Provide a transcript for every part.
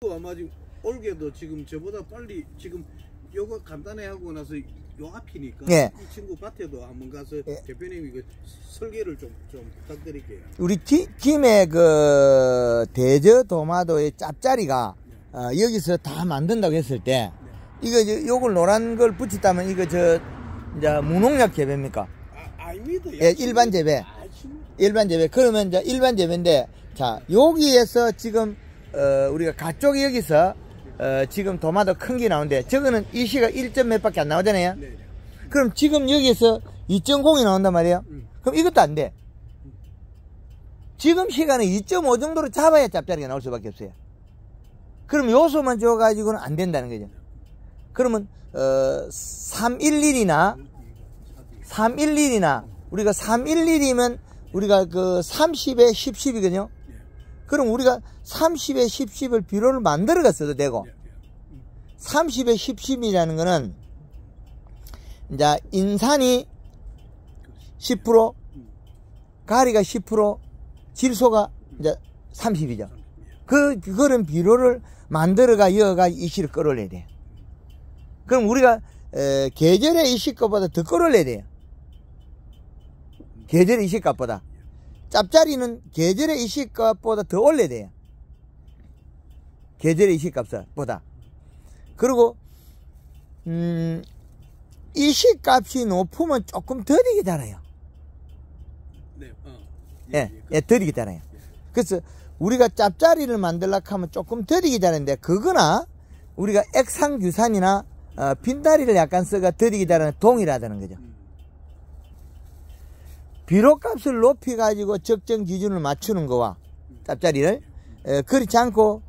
아마 지금 올게도 지금 저보다 빨리 지금 요거 간단해 하고 나서 요 앞이니까 예. 이 친구 밭에도 한번 가서 예. 대표님이 그 설계를 좀 부탁드릴게요. 우리 김해 그 대저 도마도의 짭짜리가 여기서 다 만든다고 했을 때 이거 요걸 노란 걸 붙였다면 이거 이제 무농약 재배입니까? 아닙니다. 예, 일반 재배. 일반 재배. 그러면 이제 일반 재배인데 자 여기에서 지금 우리가 가쪽이 여기서 지금 도마도 큰 게 나오는데 저거는 이 시가 1점 몇 밖에 안 나오잖아요. 네. 그럼 지금 여기에서 2.0이 나온단 말이에요. 그럼 이것도 안 돼. 지금 시간은 2.5 정도로 잡아야 짭짜리가 나올 수밖에 없어요. 그럼 요소만 줘가지고는 안 된다는 거죠. 그러면 311이나 우리가 311이면 우리가 그 30에 10, 10이거든요. 그럼 우리가 30에 10, 10을 비료를 만들어 갔어도 되고 30에 10, 10이라는 거는 이제 인산이 10%, 가리가 10%, 질소가 이제 30이죠. 그런 비료를 만들어가 이어가 이 시를 끌어올려야 돼요. 그럼 우리가 계절의 이시값보다 더 끌어올려야 돼요. 계절의 이시값보다. 짭짜리는 계절의 이시값보다 더 올려야 돼요. 계절의 이시값보다. 그리고 이시값이 높으면 조금 더디게 자라요. 네, 예, 더디게 자라요. 그래서 우리가 짭짜리를 만들려고 하면 조금 더디게 자라는데 그거나 우리가 액상규산이나 빈다리를 약간 써가 더디게 자라는 동일하다는 거죠. 비료값을 높여가지고 적정 기준을 맞추는 거와 짭짜리를 그렇지 않고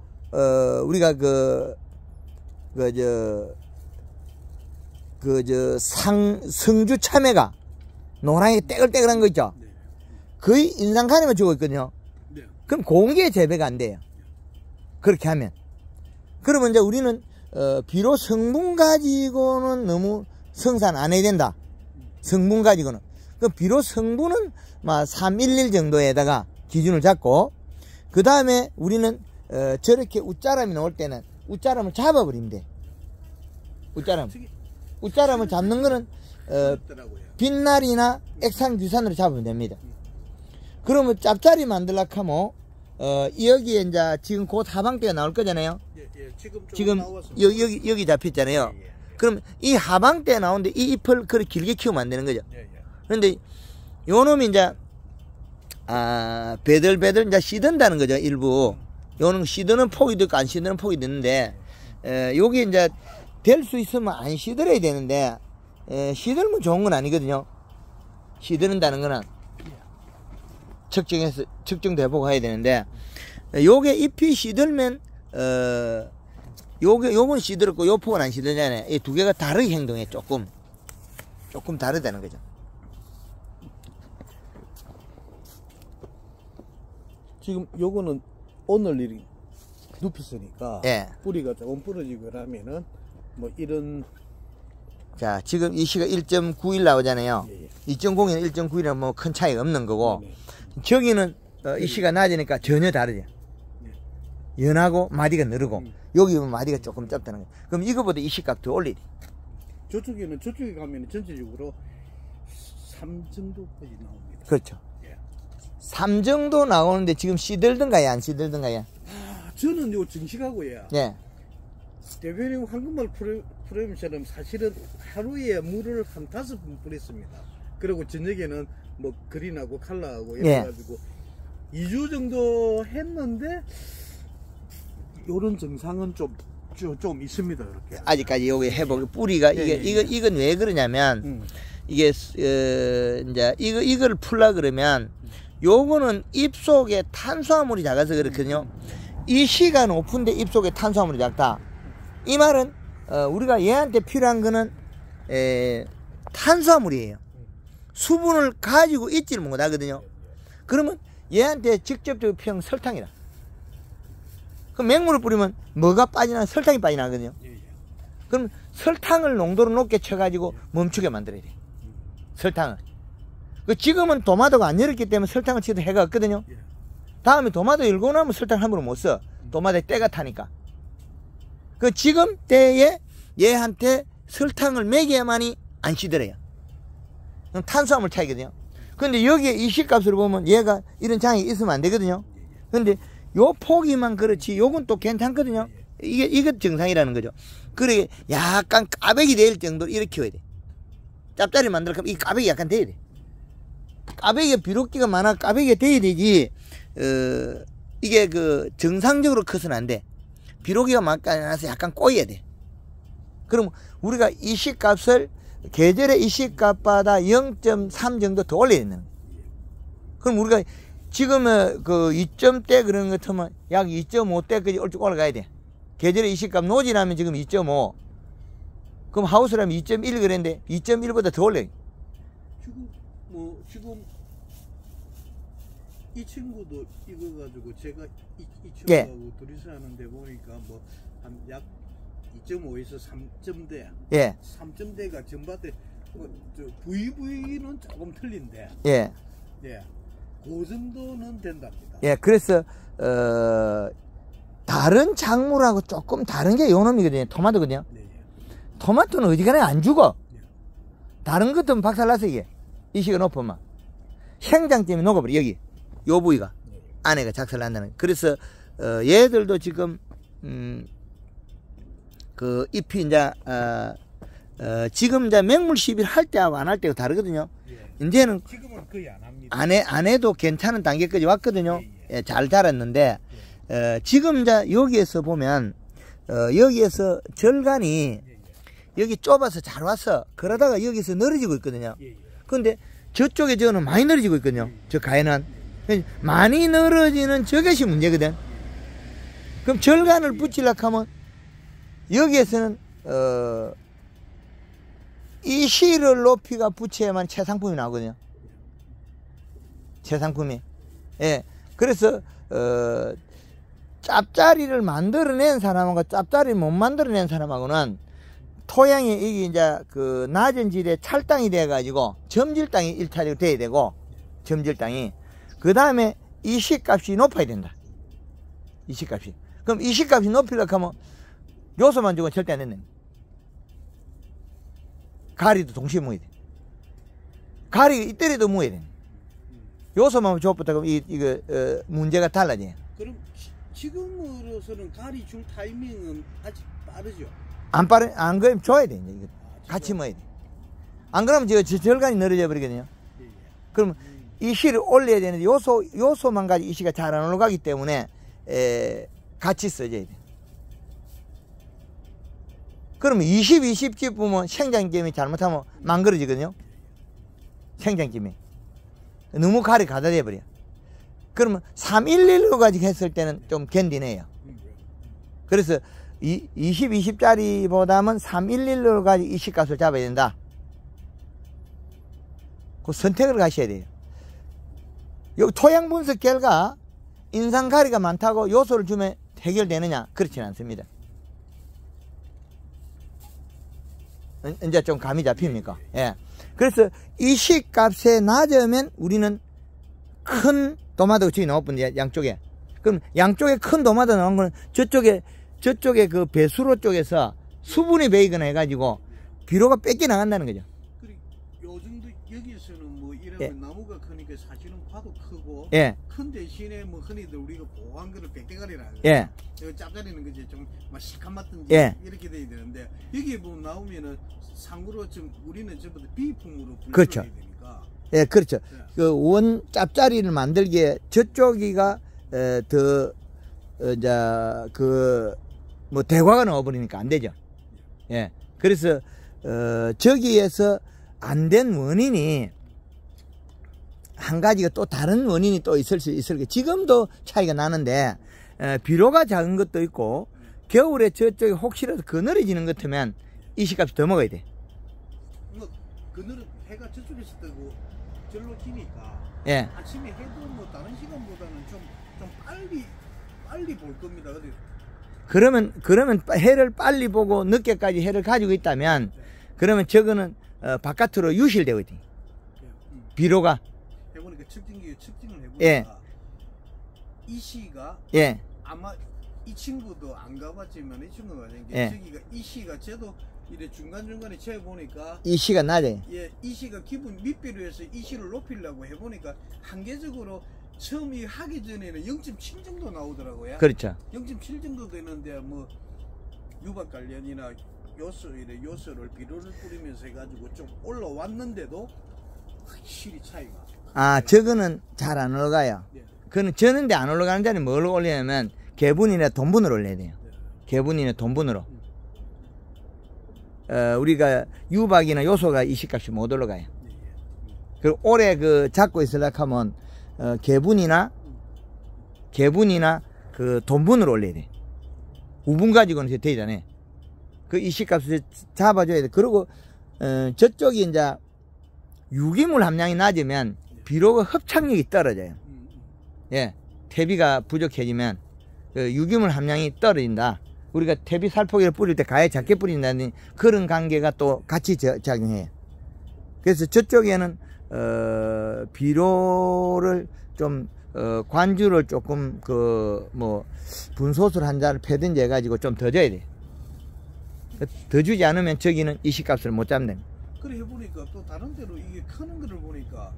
우리가 성주 참외가 노랑이 떼글떼글한 거 있죠. 거의 인상간에만 주고 있거든요. 그럼 공기의 재배가 안 돼요. 그렇게 하면. 그러면 이제 우리는 비료 성분 가지고는 너무 생산 안 해야 된다. 성분 가지고는. 그 비료 성분은 311 정도에다가 기준을 잡고 그 다음에 우리는 저렇게 웃자람이 나올 때는 웃자람을 잡아버리면 돼. 웃자람을 잡는 거는 빛날이나 액상규산으로 잡으면 됩니다. 그러면 짭짜리 만들려고 하면 여기에 이제 지금 곧 하방대가 나올 거잖아요. 지금 여기 잡혔잖아요. 그럼 이 하방대에 나오는데 이 잎을 그렇게 길게 키우면 안 되는 거죠. 그런데 요 놈이 이제 배들배들 이제 시든다는 거죠. 일부 요는 시드는 폭이 있고 안 시드는 폭이 있는데 여기 이제 될 수 있으면 안 시들어야 되는데 시들면 좋은 건 아니거든요. 시드는다는 거는 측정돼보고 해야 되는데 요게 잎이 시들면 요건 시들었고 요 폭은 안 시들잖아요. 이 두 개가 다르게 행동해. 조금 다르다는 거죠. 지금 요거는 오늘 일이 눕혔으니까 예. 뿌리가 조금 부러지고 그러면은 뭐 이런 자 지금 이 시가 1.91 나오잖아요. 2.0이나 1.91이랑 뭐 큰 차이가 없는 거고 저기는 이 시가 낮으니까 전혀 다르죠. 연하고 마디가 느르고 여기 보면 마디가 조금 짧다는 거예요. 그럼 이거보다 이 시값 더 올리지. 저쪽에 가면 전체적으로 3 정도까지 나옵니다. 그렇죠. 3 정도 나오는데 지금 시들든가요 안 시들든가요? 저는 요 정식하고요. 예. 대표님 황금알 프레임처럼 사실은 하루에 물을 한 5번 뿌렸습니다. 그리고 저녁에는 뭐 그린하고 칼라하고 이래 가지고 2주 정도 했는데 요런 증상은 좀 있습니다. 이렇게. 아직까지 여기 해보고 뿌리가 이건 왜 그러냐면 이게 이제 이걸 풀라 그러면 요거는 잎 속에 탄수화물이 작아서 그렇거든요. 이 시가 높은데 잎 속에 탄수화물이 작다. 이 말은 우리가 얘한테 필요한 거는 탄수화물이에요. 수분을 가지고 있지를 못하거든요. 그러면 얘한테 직접적으로 필요한 설탕이라. 그럼 맹물을 뿌리면 뭐가 빠지나 설탕이 빠지나거든요. 그럼 설탕을 농도를 높게 쳐가지고 멈추게 만들어야 돼. 설탕을. 지금은 도마도가 안 열었기 때문에 설탕을 쳐도 해가 없거든요. 다음에 도마도 열고 나면 설탕 함부로 못 써. 도마도에 때가 타니까. 그 지금 때에 얘한테 설탕을 먹여야만이 안 시들어요. 그럼 탄수화물 차이거든요. 근데 여기에 이 시값을 보면 얘가 이런 장이 있으면 안 되거든요. 근데 요 포기만 그렇지 요건 또 괜찮거든요. 이게 정상이라는 거죠. 그래 약간 까백이 될 정도로 이렇게 키워야 돼. 짭짜리 만들려면 이 까백이 약간 돼야 돼. 까백이가 비록기가 많아 까백이가 돼야 되지. 이게 그 정상적으로 커서는 안 돼. 비록기가 많아서 약간 꼬여야 돼. 그럼 우리가 이 시값을 계절의 이 시값보다 0.3 정도 더 올려야 되는 거예요. 그럼 우리가 지금은 그 2점대 그런 것 같으면 약 2.5대까지 올라가야 돼. 계절의 이 시값 노지라면 지금 2.5. 그럼 하우스라면 2.1 그랬는데 2.1보다 더 올려요. 지금 이 친구도 이거 가지고 제가 이 친구하고 예. 둘이서 하는데 보니까 뭐 한 약 2.5에서 3점대. 예. 3점대가 전밭에 VV는 조금 틀린데. 예. 예. 그 정도는 된답니다. 예. 그래서 다른 작물하고 조금 다른 게 요 놈이거든요. 토마토거든요. 네, 예. 토마토는 어지간하면 안 죽어. 예. 다른 것들은 박살나서 이게 이시가 높으면 생장 때문에 녹아버려. 여기 요 부위가 네. 안에가 작살난다는. 그래서 얘들도 지금 그 잎이 이제 지금 이제 맹물 시비를 할 때하고 안 할 때가 다르거든요. 예. 이제는 지금은 거의 안 합니다. 안 해도 괜찮은 단계까지 왔거든요. 예. 예, 잘 자랐는데 지금 이제 여기에서 보면 여기에서 절간이 예. 여기 좁아서 잘 왔어. 그러다가 여기서 늘어지고 있거든요. 예. 예. 근데 저쪽에 저는 많이 늘어지고 있거든요. 저 가해는 많이 늘어지는 저것이 문제거든. 그럼 절간을 붙이려고 하면 여기에서는 이 실을 높이가 붙여야만 최상품이 나오거든요. 최상품이. 예. 그래서 짭짜리를 만들어낸 사람하고 짭짜리 못 만들어낸 사람하고는 토양이 이게 이제 그 낮은 질에 찰땅이 돼 가지고 점질 땅이 일차적으로 돼야 되고 점질 땅이 그 다음에 이 시값이 높아야 된다. 이 시값이. 그럼 이 시값이 높이려고 하면 요소만 주고는 절대 안 된다. 가리도 동시에 모여야 돼. 가리 이때리도 모여야 돼. 요소만 줘부터 이거 문제가 달라져요. 그럼 지금으로서는 가리 줄 타이밍은 아직 빠르죠? 안 그러면 줘야 돼. 이거 같이 모여야 돼. 안 그러면 저 절간이 늘어져 버리거든요. 예, 예. 그럼 이 실을 올려야 되는데 요소만 가지고 이 시가 잘 안 올라가기 때문에 같이 써줘야 돼. 그러면 20집 보면 생장점이 잘못하면 망그러지거든요. 생장점이 너무 가리 가다 돼버려. 그러면 311로 가지고 했을 때는 좀 견디네요. 그래서 20짜리보다는 311로 가지고 이 시값을 잡아야 된다. 그 선택을 하셔야 돼요. 여기 토양 분석 결과 인상 가리가 많다고 요소를 주면 해결되느냐? 그렇지는 않습니다. 이제 좀 감이 잡힙니까? 예. 그래서 이 시값에 낮으면 우리는 큰 도마도가 저기 나왔거든요. 양쪽에. 그럼 양쪽에 큰 도마도 나온 거는 저쪽에 그 배수로 쪽에서 수분이 배이거나 해가지고 비료가 뺏겨 나간다는 거죠. 그리고 요즘도 여기서는 뭐 이러면 예. 나무가 크니까 사실은 파도 크고 예. 큰 대신에 뭐 흔히들 우리가 보호한 거를 빽대가리라 하거든요. 예. 이거 짭짜리는 그지 좀 시커 맞든지 예. 이렇게 돼야 되는데 여기에 보면 나오면은 상구로 좀 우리는 전부 다 비품으로 분류를 그렇죠. 해야 되니까. 예, 그렇죠. 예. 그 원 짭짜리를 만들기에 저쪽이가 더 이제 그 뭐 대화가 나와버리니까 안 되죠. 예. 그래서 저기에서 안 된 원인이 한 가지가 또 다른 원인이 또 있을 수 있을 거예요. 지금도 차이가 나는데 비료가 작은 것도 있고 겨울에 저쪽에 혹시라도 그늘어지는 것 같으면 이 시값이 더 먹어야 돼. 뭐 그늘은 해가 저쪽에서 뜨고 절로 지니까 예. 아침에 해도 뭐 다른 시간보다는 좀 빨리 볼 겁니다. 어디? 그러면 해를 빨리 보고 늦게까지 해를 가지고 있다면 그러면 저거는 바깥으로 유실되고 있대. 비료가. 해보니까 측정을 해보니까 예. 이 시가 예. 아마 이 친구도 안 가봤지만 이 친구가 만약에 예. 저기가 이 씨가 쟤도 이래 중간중간에 채 보니까 이 씨가 낮아요. 예, 이 씨가 기분 밑비료해서 이 씨를 높이려고 해보니까 한계적으로 처음 이 하기 전에는 0.7 정도 나오더라고요. 그렇죠. 0.7 정도 되는데 뭐 유박 관련이나 요소를 비료를 뿌리면서 해가지고 좀 올라왔는데도 확실히 차이가. 아, 저거는 잘 안 올라가요. 네. 그는 저는데 안 올라가는 자리는 뭘 올리냐면 개분이나 돈분으로 올려야 돼요. 네. 개분이나 돈분으로. 우리가 유박이나 요소가 이 씨값이 못 올라가요. 네. 그리고 오래 그 잡고 있으려고 하면 개분이나 그 돈분으로 올려야 돼. 우분 가지고는 되잖아요. 그 이 씨값을 잡아줘야 돼. 그리고 저쪽이 이제 유기물 함량이 낮으면 비료가 흡착력이 떨어져요. 예, 퇴비가 부족해지면 그 유기물 함량이 떨어진다. 우리가 퇴비 살포기를 뿌릴 때 가에 작게 뿌린다는 그런 관계가 또 같이 작용해요. 그래서 저쪽에는 비료를 좀 관주를 조금 분소술 한 잔을 패든지 해가지고 좀 더 줘야 돼. 더 주지 않으면 저기는 이 씨값을 못 잡는. 그래 해보니까 또 다른 데로 이게 크는 거를 보니까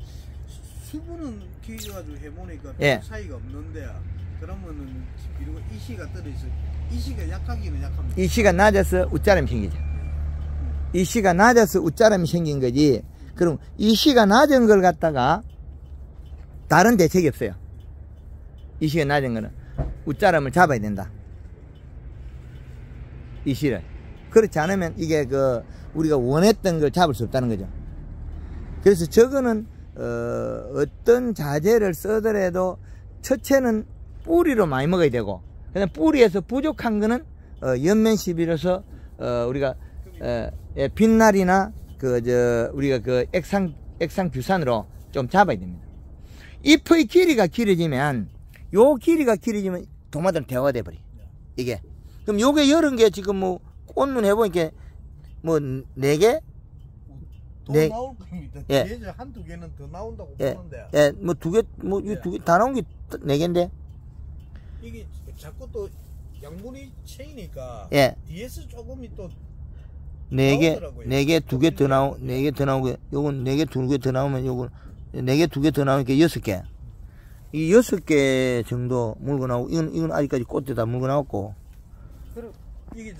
수분은 기가지고 해보니까 예. 차이가 없는데 그러면은 비료가 이 씨가 떨어져서 이 씨가 약하기는 약합니다. 이 씨가 낮아서 웃자람이 생기죠. 이 씨가 낮아서 웃자람이 생긴 거지. 그럼 이 씨가 낮은 걸 갖다가 다른 대책이 없어요. 이 씨가 낮은 거는 웃자람을 잡아야 된다. 이 씨를. 그렇지 않으면 이게 우리가 원했던 걸 잡을 수 없다는 거죠. 그래서 저거는 어떤 자재를 쓰더라도 첫째는 뿌리로 많이 먹어야 되고, 그다음 뿌리에서 부족한 거는 연면 시비로서 우리가 빛날이나 우리가 액상규산으로 좀 잡아야 됩니다. 잎의 길이가 길어지면 도마들은 대화돼 버려. 이게. 그럼 요게 여러 개 지금 뭐 꽃눈 해보니까 뭐 4개? 더 네. 나올 겁니다. 예. 뒤에 한두 개는 더 나온다고 예, 보는데 예, 뭐 2개, 뭐 예. 2개 다 나온 게 4개인데. 이게 자꾸 또 양분이 채이니까 예. 뒤에서 조금이 또 4개, 나오더라고요. 4개, 2개 더 나오고, 4개 더 나오고, 요건 4개, 2개 더 나오면 요건 4개, 2개 더 나오니까 6개. 이 6개 정도 물고 나오고, 이건 아직까지 꽃대 다 물고 나왔고, 그럼 이게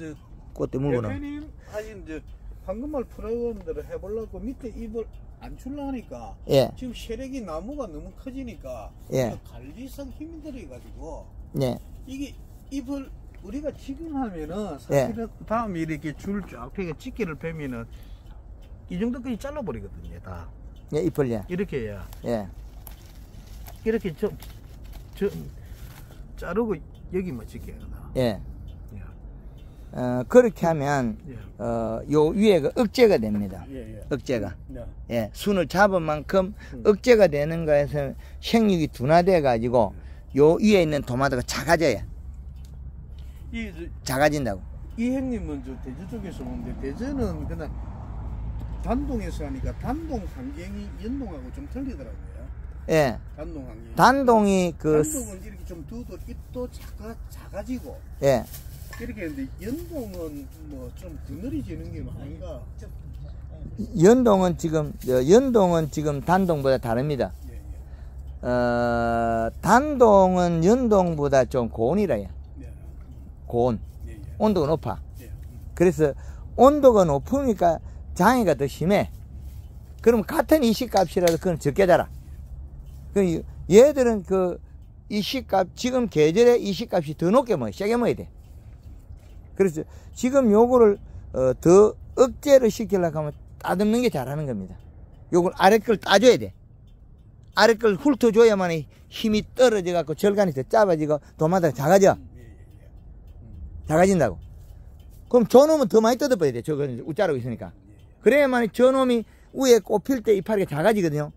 꽃대 물고 나오고. 대표님 하신 황금알 프로그램들을 해보려고 밑에 잎을 안 출라 하니까 예, 지금 세력이 나무가 너무 커지니까 예. 관리성 힘이 들어가지고 예, 이게 잎을 우리가 지금 하면은 사실은 다음에 이렇게 줄 쫙 펴게 집게를 빼면은 이 정도까지 잘라버리거든요 다 예, 잎을, 예. 이렇게 해야 예, 이렇게 자르고 여기만 집게가 나. 예. 그렇게 하면, 요 위에가 억제가 됩니다. 예. 억제가. 네. 예, 순을 잡은 만큼 억제가 되는 거에서 생육이 둔화돼 가지고 요 위에 있는 도마도가 작아져요. 작아진다고. 이 형님은 대전 쪽에서 오는데 대전은 그냥 단동에서 하니까 단동 환경이 연동하고 좀 틀리더라고요. 예. 단동 환경이. 단동이 단동은 이렇게 좀 두도 잎도 작아지고 예. 이렇게 했는데 연동은 뭐 좀 그늘이지는 게 아닌가. 연동은 지금 단동보다 다릅니다. 단동은 연동보다 좀 고온이라요. 고온. 온도가 높아. 그래서 온도가 높으니까 장애가 더 심해. 그럼 같은 이식값이라도 그건 적게 자라. 그럼 얘들은 이식값, 지금 계절에 이식값이 더 높게 먹어야, 세게 먹어야 돼. 그래서 지금 요거를 더 억제를 시키려고 하면 따듬는 게 잘하는 겁니다. 요걸 아래 걸 따줘야 돼. 아래 걸 훑어줘야만 힘이 떨어져 갖고 절간이 더 짧아지고 도마다가 작아져. 작아진다고. 그럼 저놈은 더 많이 뜯어버려야 돼. 저거는 웃자라고 있으니까. 그래야만 저놈이 위에 꼽힐 때 이파리가 작아지거든요.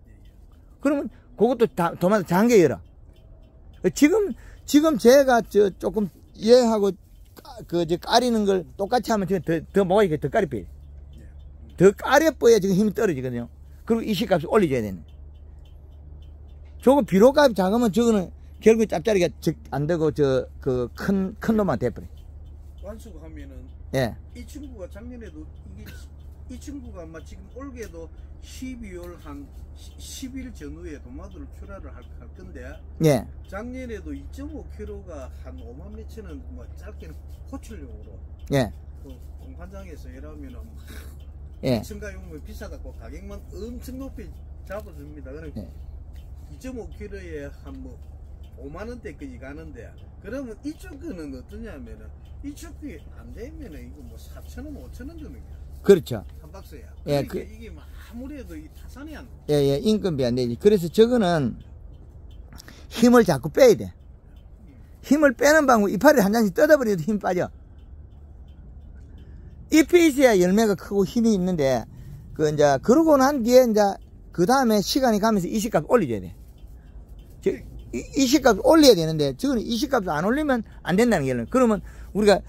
그러면 그것도 도마다 작은 게 열어. 지금 제가 조금 얘하고 까리는 걸 똑같이 하면 더 뭐가 이렇게 더 까리 빼야 돼. 더 까려 뻐야 지금 힘이 떨어지거든요. 그리고 이식값을 올려줘야 되네. 저거 비료값이 작으면 저거는 결국 짭짜리가 안 되고 큰 놈만 돼버려. 완숙하면은 예. 이 친구가 작년에도 이 친구가 아마 지금 올해도 12월 한 10일 전후에 도마도를 출하를 할 건데 예. 작년에도 2.5kg가 한 5만 몇천원 뭐 짧게는 호출용으로 예. 그 공판장에서 일하면은 예. 첨가용은 비싸다고 가격만 엄청 높이 잡아줍니다. 그러니까 예. 2.5kg에 한 뭐 5만 원대까지 가는데 그러면 이쪽 거는 어떠냐면은 이쪽 게 안 되면은 이거 뭐 4,000원, 5,000원 주는 거야. 그렇죠. 한 박스야. 예, 그러니까 이게 뭐 아무래도 이 타산이 안 돼. 예, 예, 인건비 안 되지. 그래서 저거는 힘을 자꾸 빼야 돼. 힘을 빼는 방법, 이파리를 한 장씩 뜯어버려도 힘 빠져. 잎이 있어야 열매가 크고 힘이 있는데, 그러고 난 뒤에, 그 다음에 시간이 가면서 이식값 올려줘야 돼. 이식값 올려야 되는데, 저거는 이식값을 안 올리면 안 된다는 게, 그러면 우리가,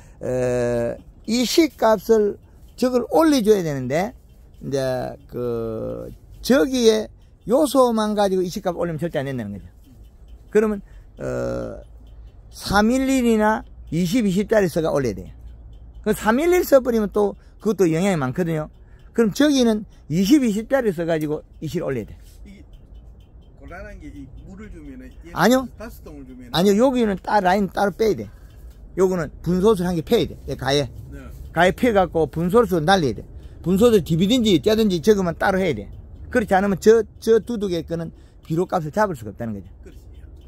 이식값을 저걸 올려줘야 되는데, 저기에 요소만 가지고 이식값 올리면 절대 안 된다는 거죠. 그러면, 311이나 20짜리 써가 올려야 돼요. 그 311 써버리면 또, 그것도 영향이 많거든요. 그럼 저기는 20짜리 써가지고 이식을 올려야 돼. 이게, 곤란한 게, 이 물을 주면은, 아니요. 5통을 주면은. 아니요, 여기는 라인 따로 빼야 돼. 요거는 분소를 한 개 펴야 돼. 가에. 네. 가에 펴갖고 분소를 날려야 돼. 분소를 디비든지 떼든지 저거만 따로 해야 돼. 그렇지 않으면 저 두둑의 거는 비료값을 잡을 수가 없다는 거죠. 그렇지.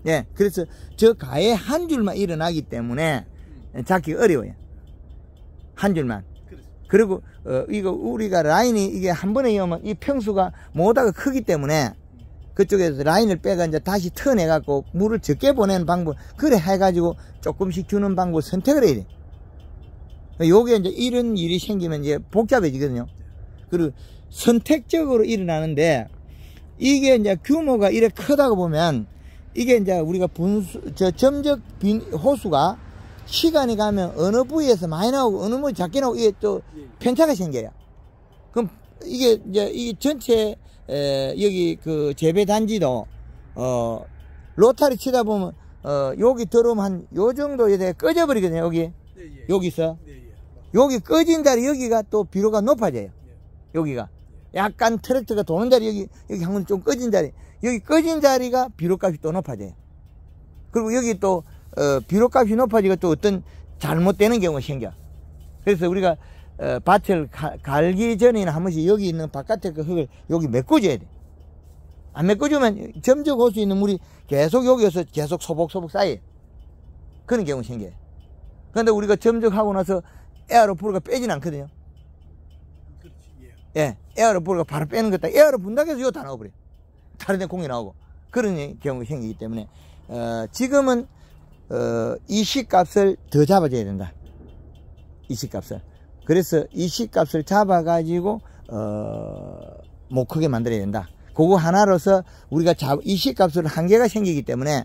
예. 그래서 저 가에 한 줄만 일어나기 때문에 잡기가 어려워요. 한 줄만. 그렇지. 그리고, 이거 우리가 라인이 이게 한 번에 이으면 이 평수가 모다가 크기 때문에 그쪽에서 라인을 빼가 이제 다시 턴해갖고 물을 적게 보내는 방법, 그래 해가지고 조금씩 주는 방법 선택을 해야 돼. 요게 이제 이런 일이 생기면 이제 복잡해지거든요. 그리고 선택적으로 일어나는데, 이게 이제 규모가 이래 크다고 보면, 이게 이제 우리가 점적 호수가 시간이 가면 어느 부위에서 많이 나오고 어느 부위 작게 나오고 이게 또 편차가 생겨요. 그럼 이게 이제 이 전체 여기 그 재배 단지도 로타리 치다 보면 여기 들어오면 한 요 정도 이제 꺼져버리거든요. 여기 네, 예. 여기서 네, 예. 여기 꺼진 자리 여기가 또 비료가 높아져요. 여기가 약간 트랙터가 도는 자리 여기 한 번 좀 꺼진 자리 여기 꺼진 자리가 비료값이 또 높아져요. 그리고 여기 또 비료값이 높아지고 또 어떤 잘못되는 경우가 생겨. 그래서 우리가 밭을 갈기 전에는 한 번씩 여기 있는 바깥에 그 흙을 여기 메꿔줘야 돼. 안 메꿔주면 점적 호수 있는 물이 계속 여기에서 계속 소복소복 쌓여요. 그런 경우가 생겨요. 그런데 우리가 점적하고 나서 에어로풀가 빼진 않거든요. 그렇지. 예. 예. 에어로풀가 바로 빼는 것다. 에어로 분다고 해서 이거 다 나와버려요. 다른 데 공이 나오고. 그런 경우가 생기기 때문에, 지금은, 이식값을 더 잡아줘야 된다. 이식값을. 그래서 이식값을 잡아가지고, 못 크게 만들어야 된다. 그거 하나로서 우리가 이식값을 한계가 생기기 때문에,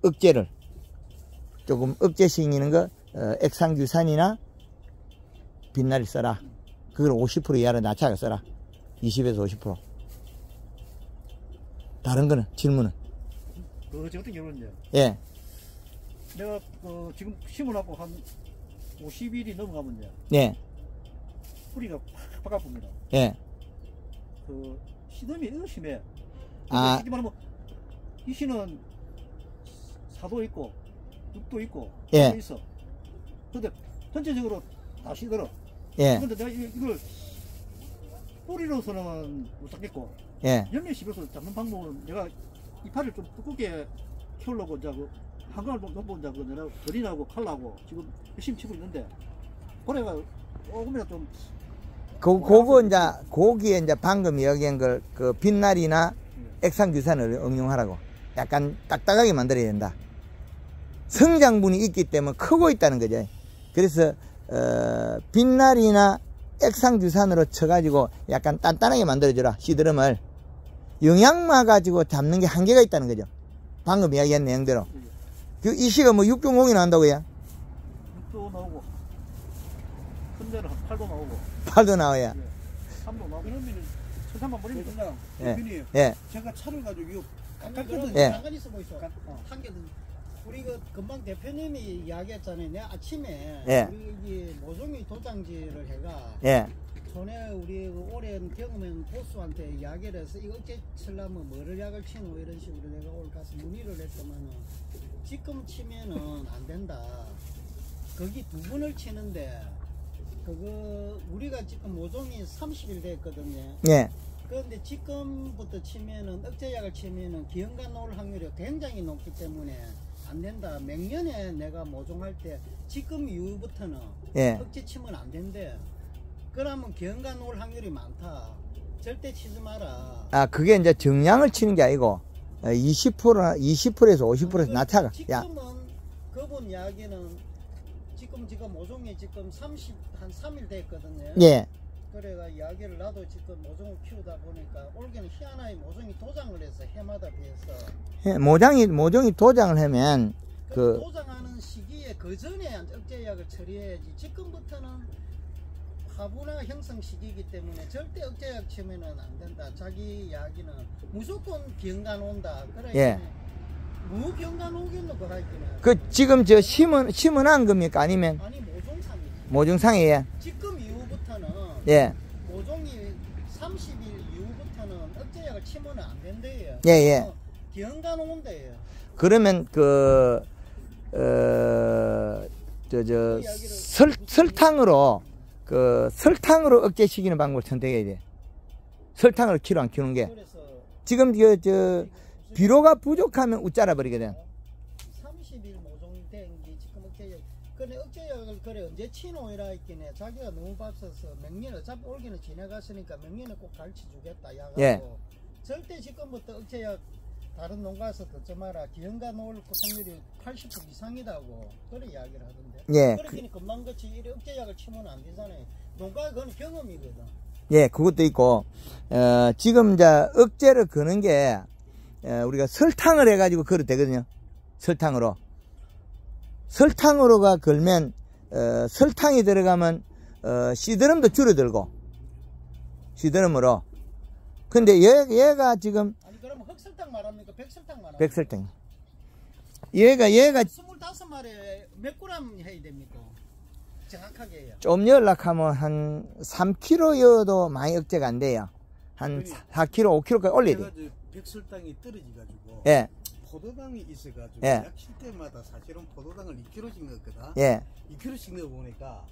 억제를, 조금 억제시키는 거, 액상규산이나 빛나리 써라. 그걸 50% 이하로 낮춰서 써라. 20에서 50%. 다른 거는, 질문은? 저 같은 경우는요. 예. 내가 지금 심으려고 한 50일이 넘어가면요. 예. 뿌리가 팍 아픕니다. 예. 시듬이 너무 심해. 아. 쉽게 말하면 이 씨는 4도 있고 6도 있고 예. 있어. 근데 전체적으로 다 시들어. 예. 근데 내가 이걸 뿌리로서는 못 잡겠고 예. 열매 씹어서 잡는 방법은 내가 이파리를 좀 두껍게 키우려고 이제 한강을 놓고 이제 내가 거리나고 칼라고 지금 열심히 치고 있는데 고래가 조금이나 좀 그거 이제 거기에 이제 방금 이야기한 걸 그 빛날이나 액상규산을 응용하라고 약간 딱딱하게 만들어야 된다. 성장분이 있기 때문에 크고 있다는 거죠. 그래서 빛날이나 액상규산으로 쳐가지고 약간 단단하게 만들어줘라. 시드름을 영양마 가지고 잡는 게 한계가 있다는 거죠. 방금 이야기한 내용대로. 그 이시가 뭐 6.0이 나온다고요? 6도 나오고 큰 데는 한 8도 나오고 8도 나와야. 네. 3도 나오고 이러면 천상만 버리면 된다. 예. 대표님, 예. 제가 차를 가지고 예. 잠깐 있어 보이소. 한개 우리 그 금방 대표님이 이야기했잖아요. 내가 아침에 예. 우리 모종이 도장지를 해가 예. 전에 우리 그 오랜 경험한 보수한테 이야기를 해서 이거 어째 치려면 뭐를 약을 치노 이런 식으로 내가 오늘 가서 문의를 했더만은 지금 치면은 안 된다. 거기 두 분을 치는데 그거 우리가 지금 모종이 30일 됐거든요. 예. 그런데 지금부터 치면은 억제약을 치면은 기형가 놓을 확률이 굉장히 높기 때문에 안 된다. 맹년에 내가 모종할 때 지금 이후부터는 예. 억제 치면 안 된대. 그러면 기형가 놓을 확률이 많다. 절대 치지 마라. 아, 그게 이제 정량을 치는 게 아니고 20%에서 50%에서 나타가. 야. 지금은 그분 이야기는 지금 모종이 지금 30한 3일 됐거든요. 예. 그래가 이야기를 나도 지금 모종을 키우다 보니까 올해는 희한하게 모종이 도장을 해서 해마다 비해서 모종이 도장을 하면 그 도장하는 시기에 그 전에 억제약을 처리해야지. 지금부터는 화분화 형성 시기이기 때문에 절대 억제약 치면은 안 된다. 자기 이야기는 무조건 기형간 온다. 그래. 예. 무기형간 오겠노 그라기는. 그 지금 저 심은한 겁니까 아니면 아니 모종상이지. 모종상이에요? 지금 이후부터는 예. 모종이 30일 이후부터는 억제약을 치면 안 된대요. 예, 예. 기형간 온대요. 그러면 설탕으로 억제시키는 방법을 선택해야 돼. 설탕으로 키로 안 키우는 게. 그래서 지금 비료가 부족하면 웃자라 버리거든. 30일 모종이 된 게 지금 억제약. 근데 억제약을 그래 언제 치노이라 했긴 해. 자기가 너무 바빠서 맹년 어차피 올기는 지나갔으니까 맹년에 꼭 가르쳐 주겠다. 야가고. 예. 절대 지금부터 억제약 다른 농가에서 듣지 마라. 기형가 놓을 확률이 80% 이상이다고 그래 이야기를 하던데. 예. 그렇게 금방 같이 이래 억제약을 치면 안 되잖아요. 농가가 그건 경험이거든. 예, 그것도 있고, 지금 이제 억제를 거는 게, 우리가 설탕을 해가지고 걸어도 되거든요. 설탕으로. 설탕으로가 걸면, 설탕이 들어가면, 시드름도 줄어들고, 시드름으로. 근데 얘가 지금, 아니, 그러면 흑설탕 말합니까? 백설탕 말합니까? 백설탕. 얘가 25마리에 몇 그램 해야 됩니까? 정확하게 해요. 좀 연락하면 한 3kg여도 많이 억제가 안 돼요. 한 4kg, 5kg까지 올려야 돼요. 백설당이 떨어져가지고 예. 포도당이 있어가지고 예. 약 칠 때마다 사실은 포도당을 2kg씩 넣었거든. 예. 2kg씩 넣어보니까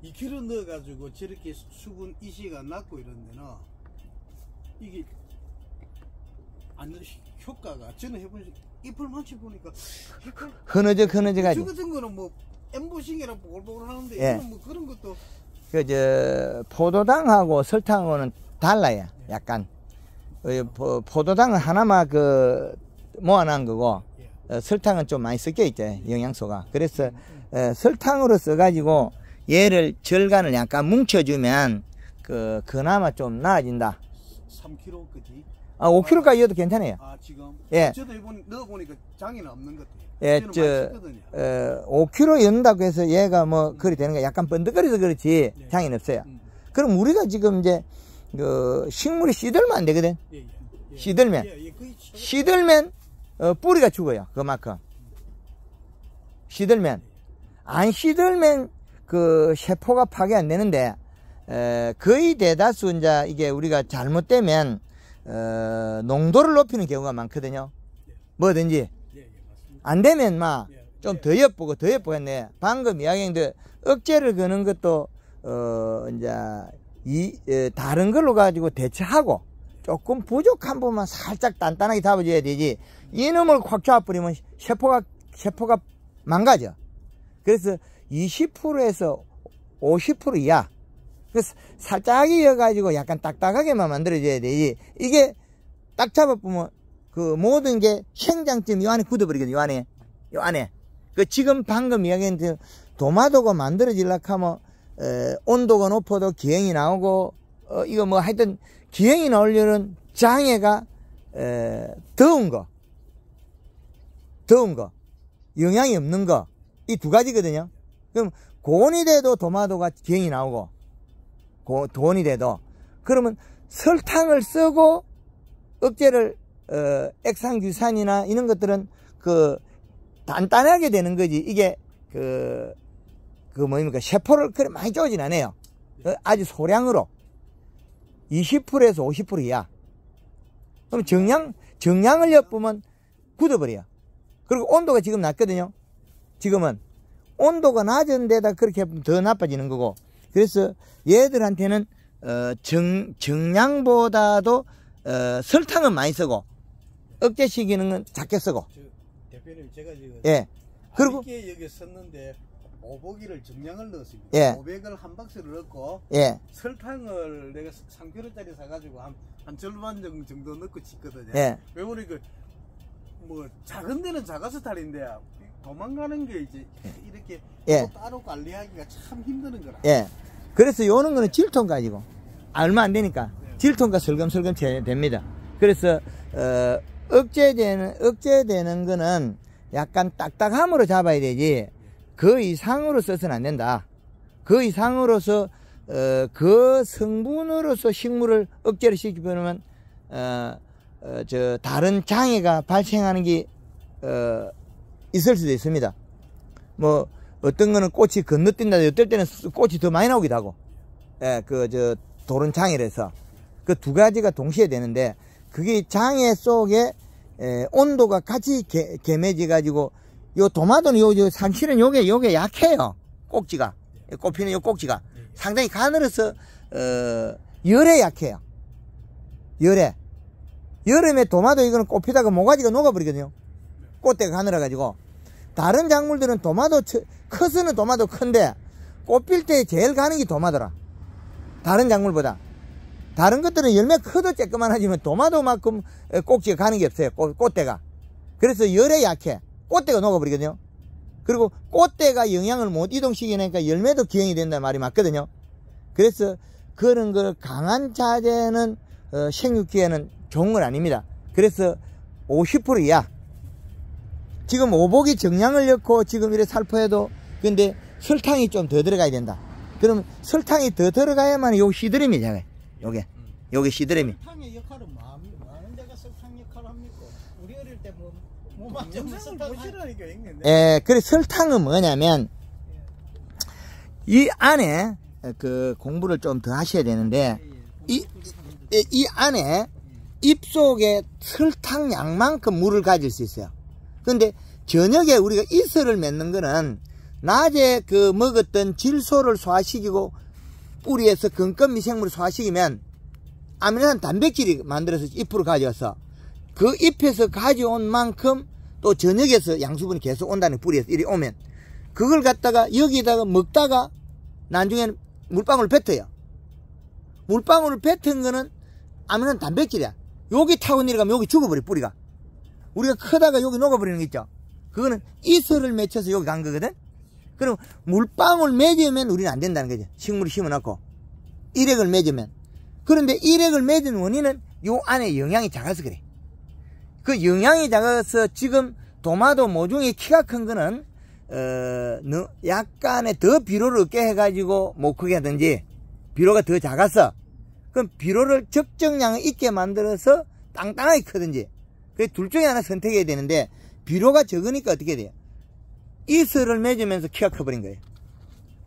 2kg 넣어가지고 저렇게 수분 이시가 낮고 이런 데는 이게 안 효과가 저는 해보니까 잎을 보니까 흐느적가지고. 저 같은 거는 뭐 엠보싱이랑 보글보글 하는데 예. 이건 뭐 그런 것도 포도당하고 설탕하고는 달라요. 약간. 포도당은 하나만 모아놓은 거고, 설탕은 좀 많이 섞여 있죠. 영양소가. 그래서, 설탕으로 써가지고 얘를 절간을 약간 뭉쳐주면, 그나마 좀 나아진다. 3kg까지? 아, 5kg까지 넣어도 괜찮아요. 아, 지금? 예. 저도 넣어보니까 장애는 없는 것 같아요. 예, 5kg 넣는다고 해서 얘가 뭐, 그리 되는 거 약간 번득거려서 그렇지, 네. 장애는 없어요. 그럼 우리가 지금 이제, 식물이 시들면 안 되거든. 예, 예. 예. 시들면. 예, 예. 시들면, 뿌리가 죽어요. 그만큼. 시들면. 안 시들면, 세포가 파괴 안 되는데, 거의 대다수, 이제, 이게 우리가 잘못되면, 농도를 높이는 경우가 많거든요. 뭐든지. 예, 예, 맞습니다. 안 되면, 좀 예. 더 엿보고, 더 엿보고 했네. 방금 이야기했는데, 억제를 거는 것도, 다른 걸로 가지고 대처하고, 조금 부족한 부분만 살짝 단단하게 잡아줘야 되지. 이놈을 확 잡아버리면 세포가 망가져. 그래서 20%에서 50% 이하. 그래서 살짝 이어가지고 약간 딱딱하게만 만들어줘야 되지. 이게 딱 잡아보면 모든 게 생장점 이 안에 굳어버리거든, 요 안에. 지금 방금 이야기한 도마도가 만들어지려고 하면, 온도가 높아도 기형이 나오고, 이거 뭐 하여튼, 기형이 나오려는 장애가, 더운 거, 영양이 없는 거, 이 두 가지거든요. 그럼, 고온이 돼도 도마도가 기형이 나오고, 고온이 돼도, 그러면 설탕을 쓰고, 억제를, 액상규산이나 이런 것들은 그 단단하게 되는 거지. 이게 뭡니까 세포를 그래 많이 쪼진 않아요. 아주 소량으로 20%에서 50% 이하. 그럼 정량을 엿보면 굳어버려요. 그리고 온도가 지금 낮거든요. 지금은 온도가 낮은 데다 그렇게 더 나빠지는 거고. 그래서 얘들한테는 정량보다도 설탕은 많이 쓰고 억제시키는 건 작게 쓰고. 대표님 제가 지금 예. 그리고 여기 썼는데 오보기를 정량을 넣었습니다. 예. 500을 한 박스를 넣고 예. 설탕을 내가 3kg짜리 사가지고 한 절반 정도 넣고 짓거든요. 예. 왜 그러니까 뭐 작은 데는 작아서 탈인데 도망가는 게 이제 이렇게 예. 따로 관리하기가 참 힘드는 거라. 예. 그래서 요런 거는 질통 가지고 얼마 안 되니까 질통가 설금설금 됩니다. 그래서 억제되는 거는 약간 딱딱함으로 잡아야 되지 그 이상으로 써서는 안 된다. 그 이상으로서 그 성분으로서 식물을 억제를 시키면 다른 장애가 발생하는 게 있을 수도 있습니다. 뭐 어떤 거는 꽃이 건너뛴다, 어떨 때는 꽃이 더 많이 나오기도 하고, 예, 도른 장애라서 그 두 가지가 동시에 되는데 그게 장애 속에 온도가 같이 개매져 가지고 요 도마도는 사실은 요게 약해요. 꼭지가 꽃피는 요 꼭지가 상당히 가늘어서 열에 약해요. 열에 여름에 도마도 이거는 꽃피다가 모가지가 녹아버리거든요. 꽃대가 가늘어 가지고. 다른 작물들은 도마도 커서는 도마도 큰데 꽃필 때 제일 가는 게 도마더라. 다른 작물보다. 다른 것들은 열매 커도 쬐끄만 하지만 도마도만큼 꼭지가 가는 게 없어요. 꽃대가. 그래서 열에 약해. 꽃대가 녹아버리거든요. 그리고 꽃대가 영양을 못 이동시키니까 열매도 기형이 된다는 말이 맞거든요. 그래서 그런 걸 강한 자재는 생육기에는 좋은 건 아닙니다. 그래서 50% 이하. 지금 오복이 정량을 넣고 지금 이래 살포해도 근데 설탕이 좀 더 들어가야 된다. 그러면 설탕이 더 들어가야만 요 시드름이 작아요. 요게 시드름이. 설탕의 역할은 많은 데가 설탕 역할을 합니까? 우리 어릴 때 몸 안 좋으면 영상을 설탕 보시라니까 있는데. 예, 그래 설탕은 뭐냐면 이 안에 그 공부를 좀 더 하셔야 되는데 이 안에 잎속에 설탕 양만큼 물을 가질 수 있어요. 근데 저녁에 우리가 이슬을 맺는 거는 낮에 그 먹었던 질소를 소화시키고 뿌리에서 근권 미생물을 소화시키면 아미노산 단백질이 만들어서 잎으로 가져와서 그 잎에서 가져온 만큼 또 저녁에서 양수분이 계속 온다는 뿌리에서 이리 오면 그걸 갖다가 여기다가 먹다가 나중에는 물방울을 뱉어요. 물방울을 뱉은 거는 아미노산 단백질이야. 여기 타고 내려가면 여기 죽어버려 뿌리가. 우리가 크다가 여기 녹아버리는 거 있죠. 그거는 이슬을 맺혀서 여기 간 거거든. 그럼 물방울 맺으면 우리는 안 된다는 거죠. 식물을 심어놓고 일액을 맺으면. 그런데 일액을 맺은 원인은 요 안에 영양이 작아서 그래. 그 영양이 작아서 지금 도마도 모종이 키가 큰 거는 약간의 더 비료를 얻게 해가지고 못 크게 하든지 비료가 더 작아서 그럼 비료를 적정량을 있게 만들어서 땅땅하게 크든지 그 둘 중에 하나 선택해야 되는데 비료가 적으니까 어떻게 돼요? 이슬을 맺으면서 키가 커버린 거예요.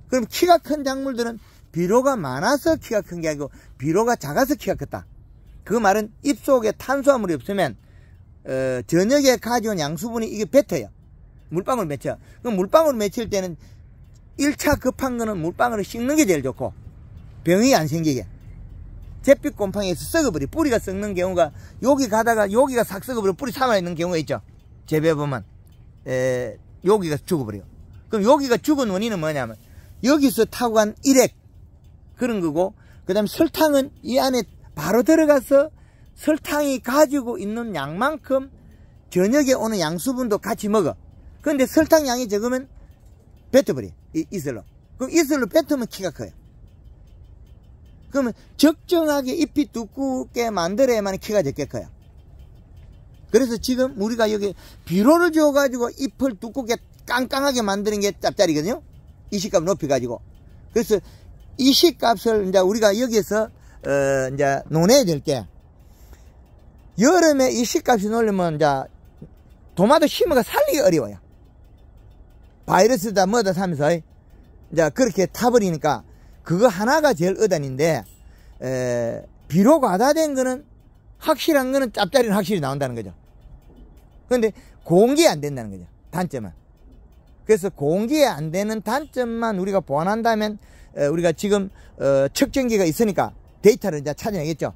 그럼 키가 큰 작물들은 비료가 많아서 키가 큰 게 아니고 비료가 작아서 키가 컸다. 그 말은 잎속에 탄수화물이 없으면 저녁에 가져온 양수분이 이게 뱉어요. 물방울 맺혀. 그럼 물방울 맺힐 때는 1차 급한 거는 물방울을 씻는 게 제일 좋고 병이 안 생기게. 잿빛 곰팡이에서 썩어버려. 뿌리가 썩는 경우가 여기 가다가 여기가 싹 썩어버려 뿌리 살아있는 경우가 있죠. 재배보면 여기가 죽어버려. 그럼 여기가 죽은 원인은 뭐냐면 여기서 타고 간 일액 그런 거고 그 다음에 설탕은 이 안에 바로 들어가서 설탕이 가지고 있는 양만큼 저녁에 오는 양수분도 같이 먹어. 그런데 설탕 양이 적으면 뱉어버려. 이슬로. 그럼 이슬로 뱉으면 키가 커요. 그러면 적정하게 잎이 두껍게 만들어야만 키가 적게 커요. 그래서 지금 우리가 여기 비료를 줘가지고 잎을 두껍게 깡깡하게 만드는 게 짭짤이거든요. 이식값 높여가지고. 그래서 이식값을 이제 우리가 여기서 이제 논해야 될 게 여름에 이 씨값이 놀리면 이제 도마도 심어가 살리기 어려워요. 바이러스다 뭐다 하면서 이제 그렇게 타버리니까 그거 하나가 제일 어단인데, 비료 과다된 거는 확실한 거는 짭짜리는 확실히 나온다는 거죠. 그런데 공기에 안 된다는 거죠. 단점은. 그래서 공기에 안 되는 단점만 우리가 보완한다면, 우리가 지금 측정기가 있으니까 데이터를 이제 찾아내겠죠.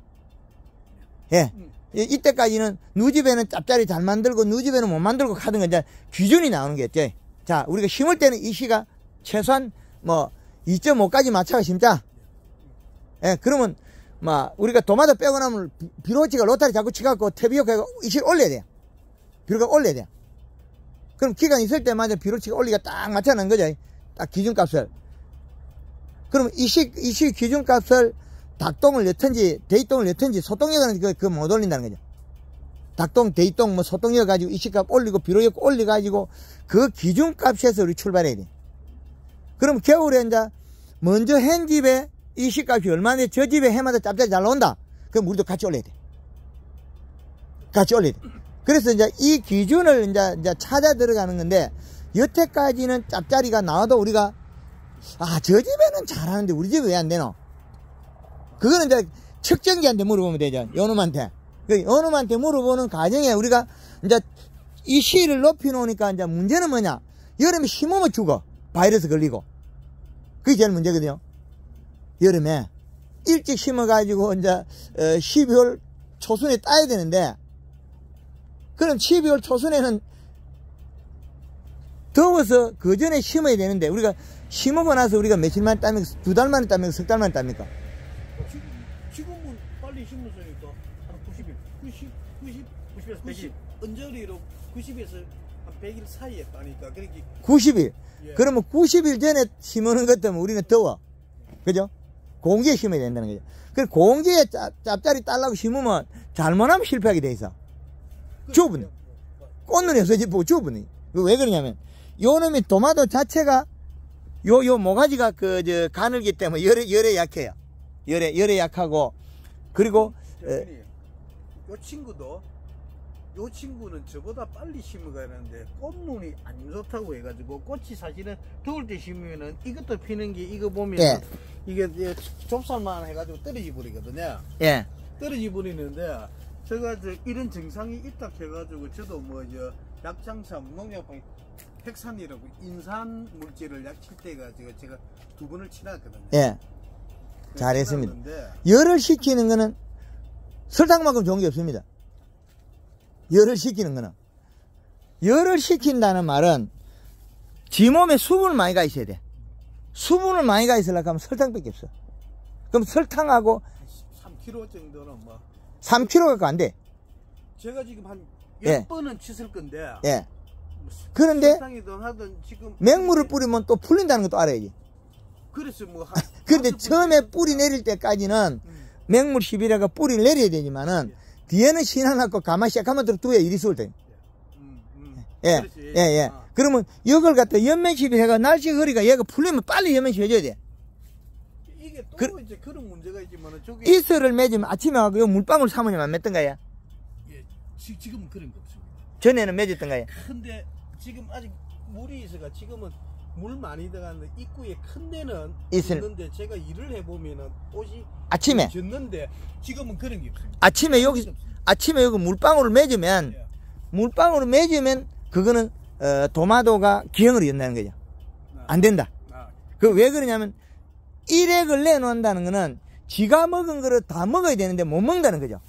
예. 이때까지는 누집에는 짭짜리 잘 만들고 누집에는 못 만들고 하던 건 이제 기준이 나오는 거겠죠. 자, 우리가 심을 때는 이 씨가 최소한 뭐 2.5까지 맞춰가 심자. 예, 그러면 막 우리가 도마도 빼고 나면 비료치가 로타리 자꾸 치갖고 태비효과가 이 씨를 올려야 돼요. 비료가 올려야 돼요. 그럼 기간 있을 때마다 비료치가 올리가 딱 맞춰놓은 거죠. 딱 기준값을. 그럼 이 씨 기준값을 닭똥을 넣든지 데이똥을 넣든지 소똥이어가지고 그거 못 올린다는 거죠. 닭똥, 데이똥, 뭐 소똥이어가지고 이 씨값 올리고 비료효과 올려가지고 그 기준값에서 우리 출발해야 돼. 그럼 겨울에 이제 먼저 한 집에 이 씨값이 얼마인데 저 집에 해마다 짭짤이 잘 나온다. 그럼 우리도 같이 올려야 돼. 같이 올려야 돼. 그래서 이제 이 기준을 이제 찾아 들어가는 건데, 여태까지는 짭짜리가 나와도 우리가, 아, 저 집에는 잘하는데 우리 집에 왜 안 되노? 그거는 이제 측정기한테 물어보면 되죠. 요놈한테. 그 요놈한테 물어보는 과정에 우리가 이제 이 씨를 높이 놓으니까 이제 문제는 뭐냐? 여름에 심으면 죽어. 바이러스 걸리고. 그게 제일 문제거든요. 여름에 일찍 심어가지고 이제 12월 초순에 따야 되는데, 그럼 12월 초순에는 더워서 그 전에 심어야 되는데, 우리가 심으고 나서 우리가 며칠 만에 땁니까? 2달 만에 땁니까? 석 달 만에 땁니까? 지금은 빨리 심으니까 한 90일, 90에서 100일. 언저리로 90에서 한 100일 사이에 따니까. 그러니까 90일. 예. 그러면 90일 전에 심으는 것 때문에 우리는 더워. 그죠? 공기에 심어야 된다는 거죠. 그 공기에 짭짜리 딸라고 심으면 잘못하면 실패하게 돼 있어. 좁은. 꽃눈이 없어지고 좁은. 왜 그러냐면, 요 놈이 도마도 자체가 요 모가지가 가늘기 때문에 열에 약해요. 열에 약하고, 그리고 요 친구는 저보다 빨리 심어가야 하는데 꽃눈이 안 좋다고 해가지고, 꽃이 사실은 더울 때 심으면은 이것도 피는 게, 이거 보면 예. 이게 좁쌀만 해가지고 떨어지 버리거든요. 예. 떨어지 버리는데, 제가 이런 증상이 있다 해가지고 저도 약장사 농약방 핵산이라고 인산 물질을 약 칠 때가 제가 2번을 치놨거든요. 예. 잘했습니다. 열을 식히는 거는 설탕만큼 좋은 게 없습니다. 열을 식히는 거는. 열을 식힌다는 말은 지 몸에 수분을 많이 가 있어야 돼. 수분을 많이 가 있으려고 하면 설탕밖에 없어. 그럼 설탕하고 3kg 정도는 3kg 갖고 안 돼. 제가 지금 한 예. 10번은 씻을 건데. 예. 그런데 설탕이든 하든 지금 맹물을 뿌리면 또 풀린다는 것도 알아야지. 그래서 그런데 처음에 뿌리 내릴 때까지는 맹물 10이라가 뿌리를 내려야 되지만은, 뒤에는 신어놨고 가만히 시작하면 두야 일이 수월 돼. 예. 그렇지. 예, 예. 그러면 이걸 갖다 연면시비 해가 날씨 흐리가 얘가 풀리면 빨리 연면시비 해줘야 돼. 이게 또 이제 그런 문제가 있지만은, 저기 이슬을 맺으면 아침에 하고 요 물방울 사모님 안 맺던가요? 예, 지금은 그런 거 없습니다. 전에는 맺었던가요? 근데 지금 아직 물이 있어가, 지금은 물 많이 들어가는데 입구에 큰 데는 있는데, 제가 일을 해보면은 옷이 아침에 졌는데 지금은 그런 게 없습니다. 아침에 여기 물방울을 맺으면, 예. 물방울을 맺으면 그거는 도마도가 기형을 이룬다는 거죠. 안 된다. 그 왜 그러냐면, 일액을 내놓는다는 거는 지가 먹은 거를 다 먹어야 되는데 못 먹는다는 거죠.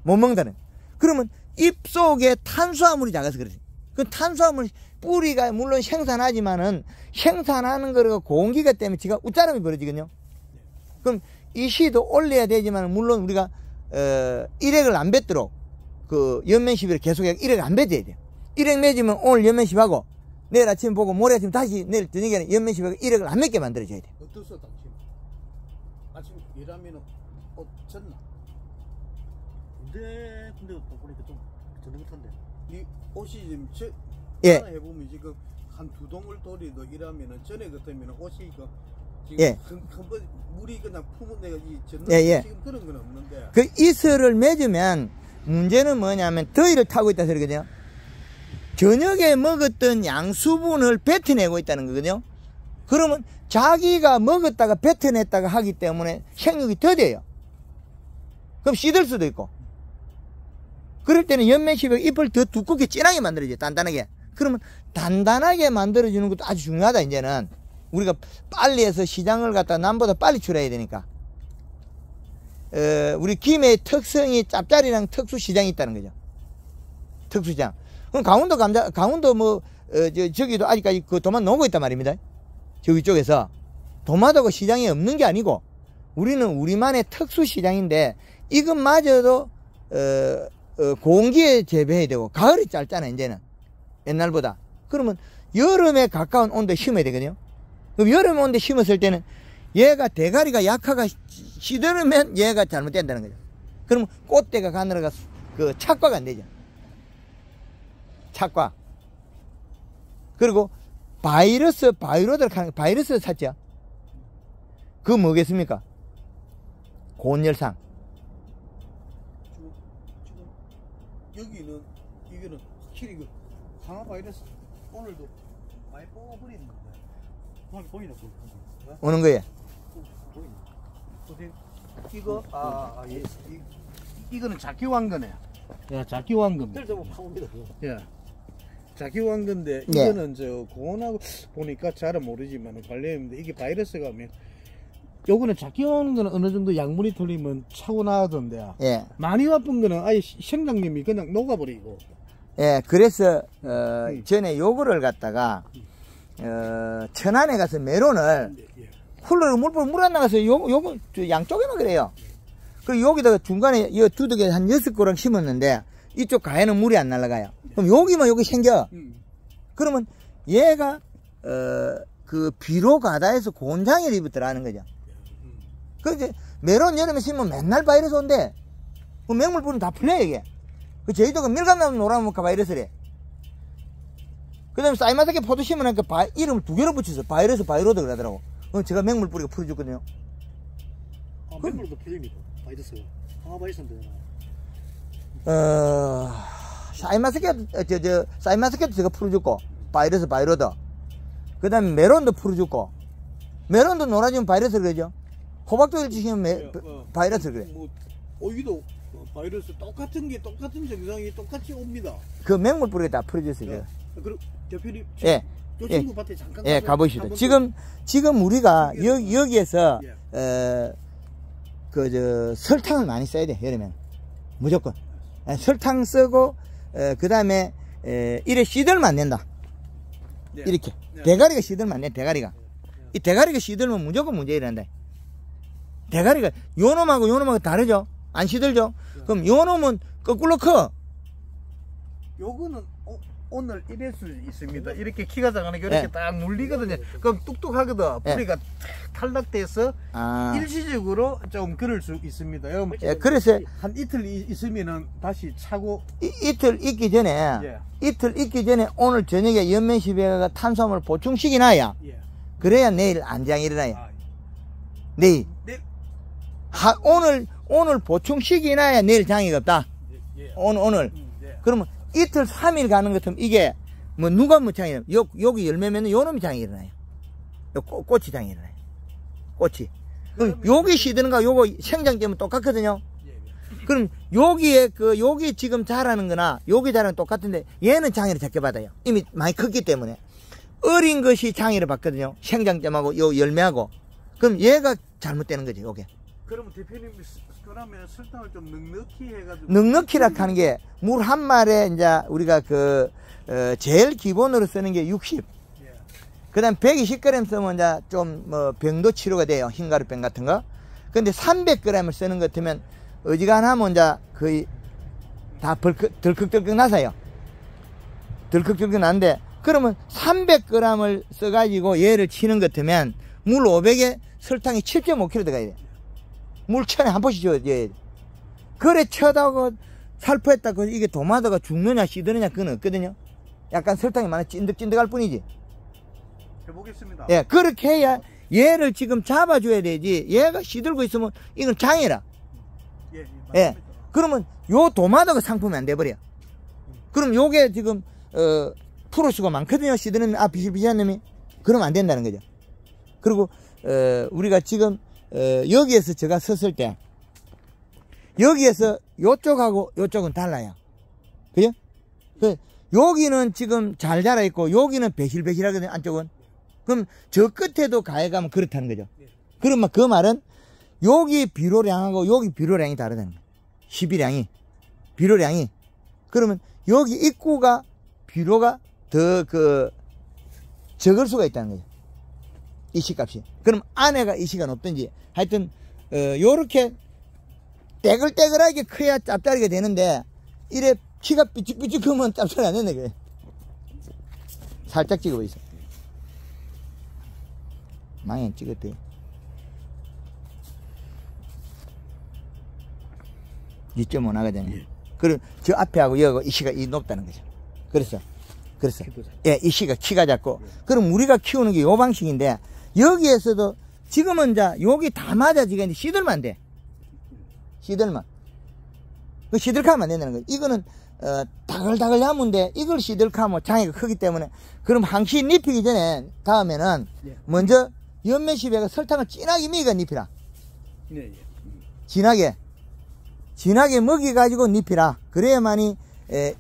못 먹는다는. 그러면 입속에 탄수화물이 작아서 그러지. 그 탄수화물 뿌리가 물론 생산하지만은 생산하는 거가 공기가 때문에 지가 웃자람이 벌어지거든요. 그럼 이 씨도 올려야 되지만, 물론 우리가 일액을 안 뱉도록 그 연면시비를 계속해 일액을 안 뱉어야 돼요. 일액 맺으면 오늘 연면시비하고 내일 아침 보고 모레 아침 다시 내일 저녁에는 연면시비하고 일액을 안 맺게 만들어줘야 돼요. 어떠서 당신? 아침 일하면은 옷 젖나? 근데 보니까 좀 전부터인데. 이 옷이 지금 예. 해보면 지금 한 2동을 돌이도 일하면은, 전에 같으면 옷이 지금 예. 한번 물이 그냥 품은 데가 이 전는 예, 예. 지금 그런 건 없는데. 그 이슬을 맺으면 문제는 뭐냐면 더위를 타고 있다 소리거든요. 저녁에 먹었던 양수분을 뱉어내고 있다는 거거든요. 그러면 자기가 먹었다가 뱉어냈다가 하기 때문에 생육이 더뎌요. 그럼 시들 수도 있고. 그럴 때는 연면시백 잎을 더 두껍게 진하게 만들어줘요. 단단하게. 그러면 단단하게 만들어주는 것도 아주 중요하다. 이제는 우리가 빨리 해서 시장을 갖다 남보다 빨리 출해야 되니까. 우리 김해의 특성이 짭짤이랑 특수시장이 있다는 거죠. 특수시장. 그럼 강원도 저기도 아직까지 그 도마도 나오고 있단 말입니다. 저기 쪽에서. 도마도가 시장에 없는 게 아니고, 우리는 우리만의 특수시장인데, 이것마저도, 공기에 재배해야 되고, 가을이 짧잖아, 이제는. 옛날보다. 그러면, 여름에 가까운 온도에 심어야 되거든요. 그럼 여름에 온도에 심었을 때는, 얘가 대가리가 약하가 시들으면 얘가 잘못된다는 거죠. 그러면 꽃대가 가느라가 그 착과가 안 되죠. 착과. 그리고 바이러스 샀죠. 그거 뭐겠습니까? 고온열상. 지금 여기는 이거는 확실히 그 상하 바이러스 오늘도 많이 뽑아버리는 건데. 보이나 오는 거예요. 보세요. 이거 예. 이거는 자기왕건이에요. 야, 자기왕건. 뜰 파옵니다. 예. 자기왕건인데 네. 이거는 저 공원하고 보니까 잘은 모르지만 관련인데 이게 바이러스가 오면 요거는 자기왕건은 어느 정도 약물이 틀리면 차고 나가던데. 예. 많이 와쁜 거는 아예 생장님이 그냥 녹아버리고. 예, 그래서, 전에 요거를 갖다가, 천안에 가서 메론을, 예. 쿨러로 물 안 나가서 요거, 양쪽에만 그래요. 그리고 여기다가 중간에, 이 두둑에 한 6그루 심었는데, 이쪽 가에는 물이 안 날아가요. 그럼 여기만 여기 생겨. 그러면 얘가, 그 비로 가다해서 곤장을 입었더라는 거죠. 그 이제, 메론 여름에 심으면 맨날 바이러스 온대. 그 맹물 뿌리면 다 풀려, 이게. 그 제주도가 밀감나무 노라무카 바이러스래. 그 다음에 사이마사케 포도 심으니까 이름을 2개로 붙였어. 바이러스 바이로드 그러더라고. 그럼 제가 맹물 뿌리고 풀어줬거든요. 맹물도 풀립니까? 바이러스가. 상하 바이러스인데. 사이마사케도 제가 풀어줬고, 바이러스 바이로드. 그 다음에 메론도 풀어줬고, 메론도 놀아주면 바이러스 그러죠. 호박도 일찍이면 바이러스 그래. 뭐, 오이도 바이러스 똑같은 증상이 똑같이 옵니다. 그 맹물 뿌리고 다 풀어줬어요. 그럼 대표님, 예. 요 친구 밭에 잠깐 예, 가보시죠. 지금 우리가 여기에서, 예. 설탕을 많이 써야 돼, 여름에는. 무조건. 설탕 쓰고, 그 다음에, 이래 시들면 안 된다. 예. 이렇게. 예. 대가리가 시들면 안 돼, 대가리가. 이 대가리가 시들면 무조건 문제 일어난다. 대가리가, 요놈하고 다르죠? 안 시들죠? 그럼 요놈은 거꾸로 커. 요거는 오늘 이럴 수 있습니다. 이렇게 키가 작으니까 이렇게 예. 딱 눌리거든요. 그럼 뚝뚝하거든. 예. 뿌리가 탈락돼서 아. 일시적으로 좀 그럴 수 있습니다. 예, 그래서 한 이틀 있으면은 다시 차고. 이틀 있기 전에, 예. 오늘 저녁에 연면시비가 탄수화물 보충시키나야. 예. 그래야 내일 안장이 일어나요. 아, 내일. 네. 오늘 보충시키나야 내일 장애가 없다. 예. 오늘. 예. 그러면 이틀 3일 가는 것 같으면 이게 뭐 누가 뭐 장애 일어나요? 여기 열매면 요놈이 장애 일어나요. 꽃이 장애 일어나요. 꽃이. 그럼 여기 시드는 거 요거 생장점은 똑같거든요. 예. 그럼 여기에 여기 지금 자라는 거나 여기 자라는 똑같은데 얘는 장애를 적게 받아요. 이미 많이 컸기 때문에. 어린 것이 장애를 받거든요. 생장점하고 요 열매하고. 그럼 얘가 잘못되는 거죠, 요게. 그러면 대표님, 그러면 설탕을 좀 넉넉히 해가지고. 넉넉히라 하는 게 물 한 말에 이제 우리가 제일 기본으로 쓰는 게 60. 예. 그 다음 120g 쓰면 이제 좀 병도 치료가 돼요. 흰가루병 같은 거. 근데 300g을 쓰는 것 같으면 어지간하면 이제 거의 다 덜컥덜컥 나서요. 덜컥덜컥 나는데 그러면 300g을 써가지고 얘를 치는 것 같으면 물 500에 설탕이 7.5kg 들어가야 돼. 물 1000에 한 포씩 줘야 돼. 그래 쳐다고 살포했다고 이게 도마도가 죽느냐 시드느냐 그건 없거든요. 약간 설탕이 많아 찐득찐득할 뿐이지. 해보겠습니다. 예, 그렇게 해야 얘를 지금 잡아줘야 되지. 얘가 시들고 있으면 이건 장애라. 예, 예. 그러면 요 도마도가 상품이 안 돼버려. 그럼 요게 지금, 프로수가 많거든요. 시드는, 비실비실한 놈이. 그러면 안 된다는 거죠. 그리고, 우리가 지금, 여기에서 제가 섰을 때, 여기에서 요쪽하고 요쪽은 달라요. 그죠? 여기는 지금 잘 자라있고, 여기는 배실배실하거든요. 안쪽은. 그럼 저 끝에도 가해가면 그렇다는 거죠. 그러면 그 말은, 여기 비료량하고 여기 비료량이 다르다는 거예요. 12량이. 비료량이. 그러면 여기 입구가 비료가 더 적을 수가 있다는 거죠. 이시값이. 그럼 안에가 이시가 높든지 하여튼 요렇게 떼글떼글하게 커야 짭짤하게 되는데 이래 키가 삐죽삐죽하면 짭짤이 안 되네. 그래. 살짝 찍어보이소. 망연 찍었대. 2.5 나가잖아요. 예. 그럼 저 앞에하고 여기가 이시가 높다는 거죠. 그래서 예, 이시가 키가 작고 그럼 우리가 키우는 게 요 방식인데 여기에서도 지금은 이제 여기 다 맞아지겠는데 시들면 안 돼. 시들면 그 시들카면 안 된다는 거죠. 이거는 다글다글 야문데 이걸 시들카면 장애가 크기 때문에 그럼 항시 잎히기 전에 다음에는 예. 먼저 연매십에가 설탕을 진하게 먹이가 잎이라. 네, 예. 진하게 먹여가지고 잎이라. 그래야만이,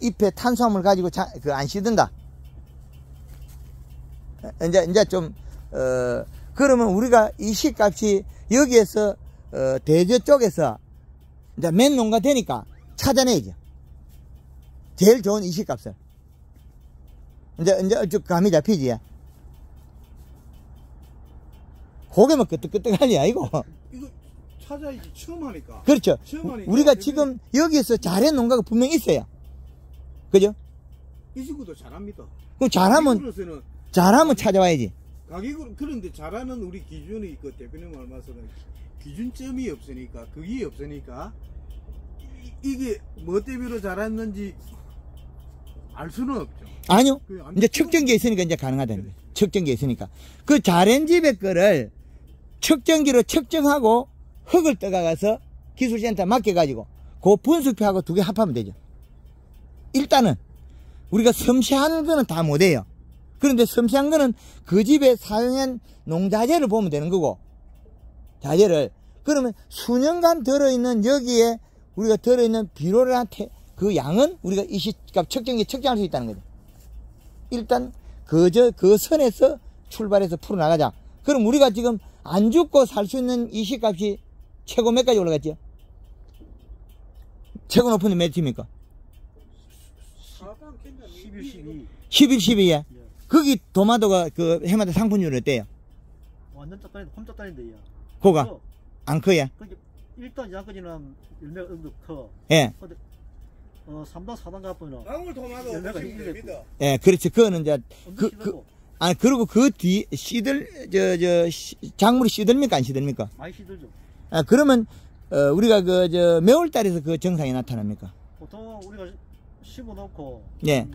잎에 탄수화물 가지고 안 시든다. 이제 좀, 그러면 우리가 이 시값이 여기에서, 대저 쪽에서, 이제 맨 농가 되니까 찾아내야죠. 제일 좋은 이 시값을. 이제 쭉 감이 잡히지. 고개만 끄떡끄떡하니, 아이고. 이거 찾아야지 처음 하니까. 그렇죠. 처음 하니까 우리가 지금 여기에서 잘해 농가가 분명히 있어요. 그죠? 이 친구도 잘합니다. 그럼 가격으로서는 잘하면 찾아와야지. 가격으로 그런데 잘하는 우리 기준이 그 대표님 말씀은 기준점이 없으니까 그게 없으니까 이게 뭐 때문에 잘했는지 알 수는 없죠. 아니요. 그게 안 이제 측정기에 있으니까 이제 가능하다는 거예요. 측정기에 있으니까. 그 잘한 집의 거를 측정기로 측정하고 흙을 떠가가서 기술센터 맡겨가지고 그 분수표하고 두 개 합하면 되죠. 일단은 우리가 섬세한 거는 다 못해요. 그런데 섬세한 거는 그 집에 사용한 농자재를 보면 되는 거고 자재를 그러면 수년간 들어있는 여기에 우리가 들어있는 비료를 그 양은 우리가 이 시값 측정기에 측정할 수 있다는 거죠. 일단 그 선에서 출발해서 풀어나가자. 그럼 우리가 지금 안 죽고 살 수 있는 이 시값이 최고 몇 가지 올라갔죠? 최고 높은 데 몇 팀입니까? 11, 12. 11, 12에. 거기 도마도가 그 해마다 상품률이 어때요? 완전 짭짤인데, 홈 짭짤인데, 야. 그거가? 안 커요? 그러니까 1단, 2단까지는 열매가 엄청 커. 예. 근데, 3단, 4단 가보면 방울 토마토 열매가 보시면 힘들겠고. 됩니다. 예, 그렇지. 그거는 이제, 엄청 시들고. 그리고 그 뒤, 작물이 시들입니까? 안 시들입니까? 많이 시들죠. 그러면, 우리가 매월달에서 그 정상이 나타납니까? 보통 우리가 심어놓고, 예.